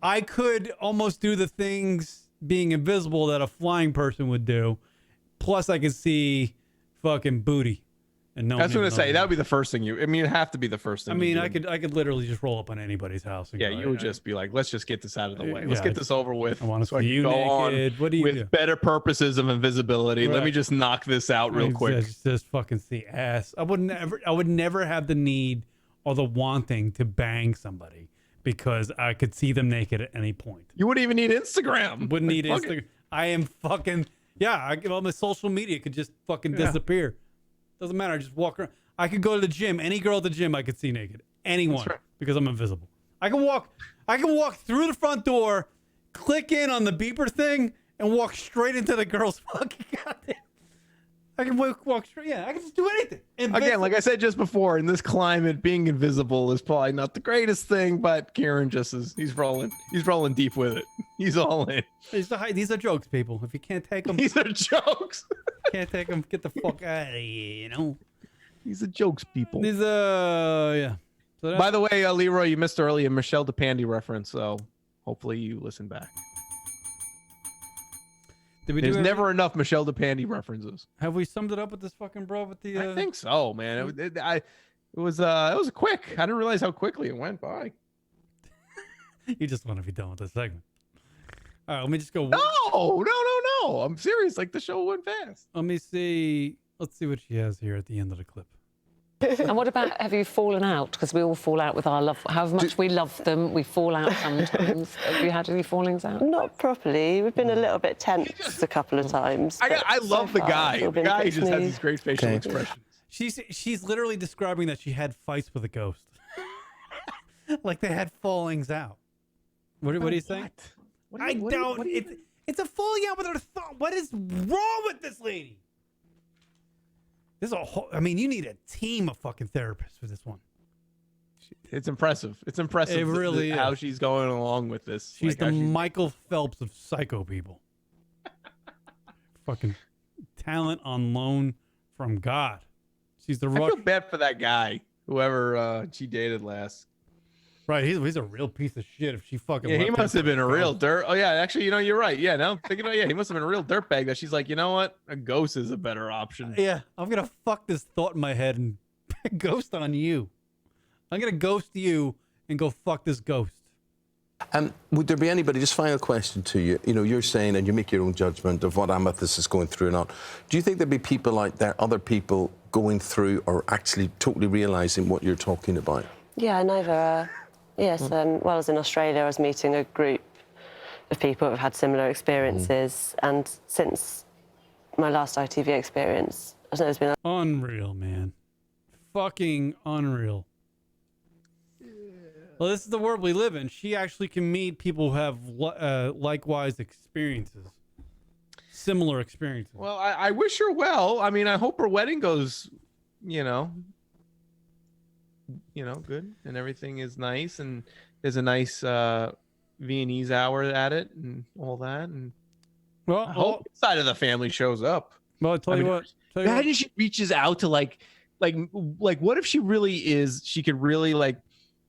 I could almost do the things being invisible that a flying person would do. Plus, I could see fucking booty. And no. I was gonna say that would be the first thing it'd have to be the first thing. I mean, I could literally just roll up on anybody's house. And you would just be like, let's just get this out of the way. Let's get this over with. I want to see you naked. What do you do? With better purposes of invisibility. Right. Let me just knock this out real quick. Just fucking see ass. I would never have the need or the wanting to bang somebody because I could see them naked at any point. You wouldn't even need Instagram. Wouldn't need Instagram. I am fucking all my social media could just fucking disappear. Doesn't matter. I just walk around. I could go to the gym. Any girl at the gym I could see naked. Anyone. Right. Because I'm invisible. I can walk through the front door, click in on the beeper thing, and walk straight into the girl's fucking goddamn. I can walk straight. Yeah, I can just do anything. Again, like I said just before, in this climate, being invisible is probably not the greatest thing, but Kieran he's rolling deep with it. He's all in. These are jokes, people. If you can't take them, these are jokes. Can't take them. Get the fuck out of here. These are jokes, people. These yeah. So by the way, Leroy, you missed earlier Michelle DePandy reference, so hopefully you listen back. There's never enough Michelle DePandy references. Have we summed it up with this fucking bro with the? I think so, man. It was quick. I didn't realize how quickly it went by. You just want to be done with this segment. All right, let me just go. No. I'm serious. Like the show went fast. Let me see. Let's see what she has here at the end of the clip. And what about, have you fallen out? Because we all fall out with our love. However much we love them, we fall out sometimes. Have you had any fallings out? Not properly. We've been a little bit tense a couple of times. I love the guy. The guy just has these great facial expressions. She's literally describing that she had fights with a ghost. Like they had fallings out. What do you think? It's a falling out with her thought. What is wrong with this lady? You need a team of fucking therapists for this one. It's impressive. It's impressive. It really is. How she's going along with this. She's the Michael Phelps of psycho people. Fucking talent on loan from God. She's the. I feel bad for that guy. Whoever she dated last. Right, he's a real piece of shit. If she fucking. Yeah, he must have been a real dirt. Oh yeah, actually, you're right. Yeah, now I'm thinking, he must have been a real dirtbag. That she's like, you know what, a ghost is a better option. Yeah, I'm gonna fuck this thought in my head and ghost on you. I'm gonna ghost you and go fuck this ghost. Would there be anybody? Just final question to you. You're saying, and you make your own judgment of what Amethyst is going through or not. Do you think there'd be people like that, other people going through, or actually totally realizing what you're talking about? Yeah, I know there are. Yes, while I was in Australia, I was meeting a group of people who have had similar experiences, and since my last ITV experience, I know there's been unreal, man, fucking unreal. Well, this is the world we live in. She actually can meet people who have likewise experiences, similar experiences. Well, I wish her well. I mean, I hope her wedding goes, good, and everything is nice, and there's a nice Viennese hour at it, and all that. And I hope the side of the family shows up. Well, I tell you what. Imagine she reaches out to like, what if she really is? She could really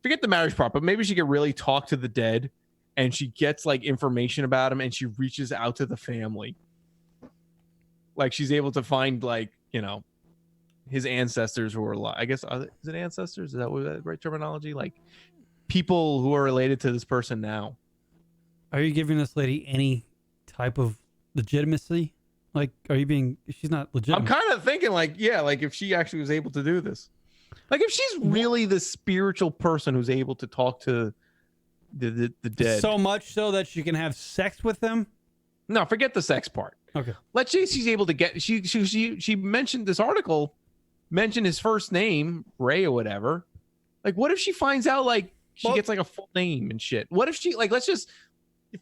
forget the marriage part, but maybe she could really talk to the dead, and she gets information about him, and she reaches out to the family. Like she's able to find his ancestors who are alive. I guess is it ancestors? Is that the right terminology? Like people who are related to this person now. Are you giving this lady any type of legitimacy? Like, she's not legitimate. I'm kind of thinking if she actually was able to do this. Like if she's really the spiritual person who's able to talk to the dead. So much so that she can have sex with them? No, forget the sex part. Okay. Let's say she's able to get she mentioned this article, mentioned his first name, Ray or whatever. Like what if she finds out she gets a full name and shit? What if she let's just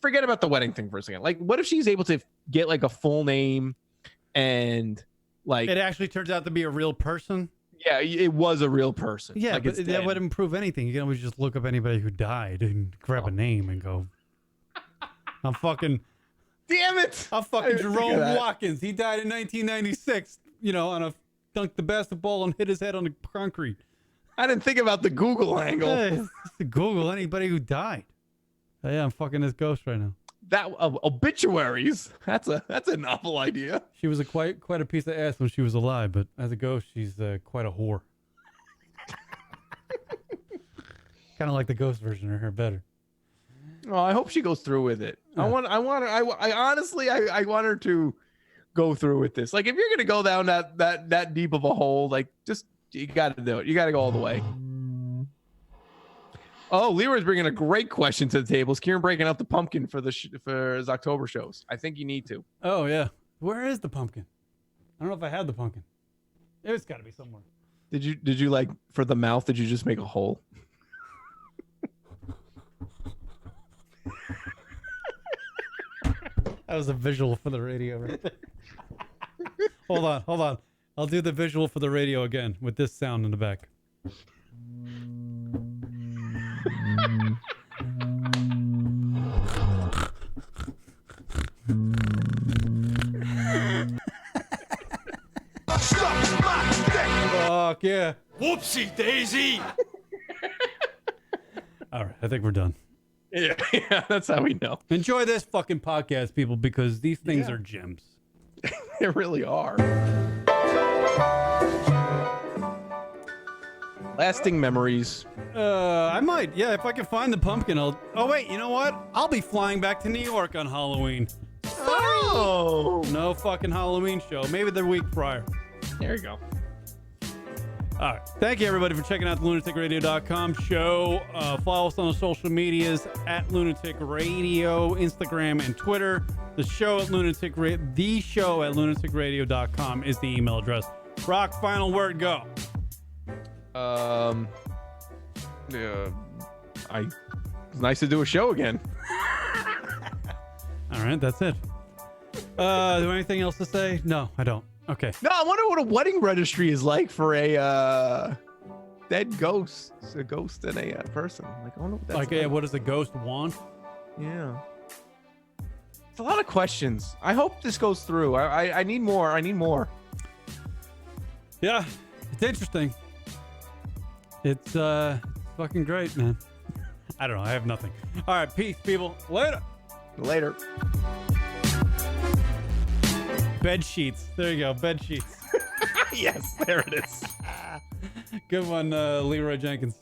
forget about the wedding thing for a second. Like what if she's able to get a full name and it actually turns out to be a real person? Yeah, it was a real person. Yeah, but that wouldn't prove anything. You can always just look up anybody who died and grab a name and go, I'm fucking... Damn it! I'm fucking Jerome Watkins. He died in 1996, on a dunked the basketball and hit his head on the concrete. I didn't think about the Google angle. Yeah, Google anybody who died. Yeah, I'm fucking this ghost right now. That obituaries. That's a novel idea. She was quite a piece of ass when she was alive, but as a ghost, she's quite a whore. Kind of like the ghost version of her better. Oh, I hope she goes through with it. Yeah. I honestly want her to go through with this. Like if you're gonna go down that deep of a hole, you got to do it. You got to go all the way. Oh, Leroy's bringing a great question to the table. Is Kieran breaking out the pumpkin for his October shows? I think you need to. Oh yeah, where is the pumpkin? I don't know if I have the pumpkin. It's got to be somewhere. Did you for the mouth? Did you just make a hole? That was a visual for the radio right there. Hold on. I'll do the visual for the radio again with this sound in the back. Fuck yeah. Whoopsie daisy. All right, I think we're done. Yeah, that's how we know. Enjoy this fucking podcast, people, because these things are gems. They really are. Lasting memories. I might. Yeah, if I can find the pumpkin, I'll... Oh, wait, you know what? I'll be flying back to New York on Halloween. Oh! No fucking Halloween show. Maybe the week prior. There you go. All right. Thank you, everybody, for checking out the LunaticRadio.com show. Follow us on the social medias at Lunatic Radio, Instagram, and Twitter. The show at LunaticRadio.com is the email address. Rock, final word, go. It's nice to do a show again. All right, that's it. Do I have anything else to say? No, I don't. Okay. No, I wonder what a wedding registry is like for a dead ghost. A ghost and a person. I wonder what that's like. Yeah, what does a ghost want? Yeah. It's a lot of questions. I hope this goes through. I need more. I need more. Yeah, it's interesting. It's fucking great, man. I don't know. I have nothing. All right, peace, people. Later. Bed sheets. There you go. Bed sheets. Yes, there it is. Good one, Leroy Jenkins.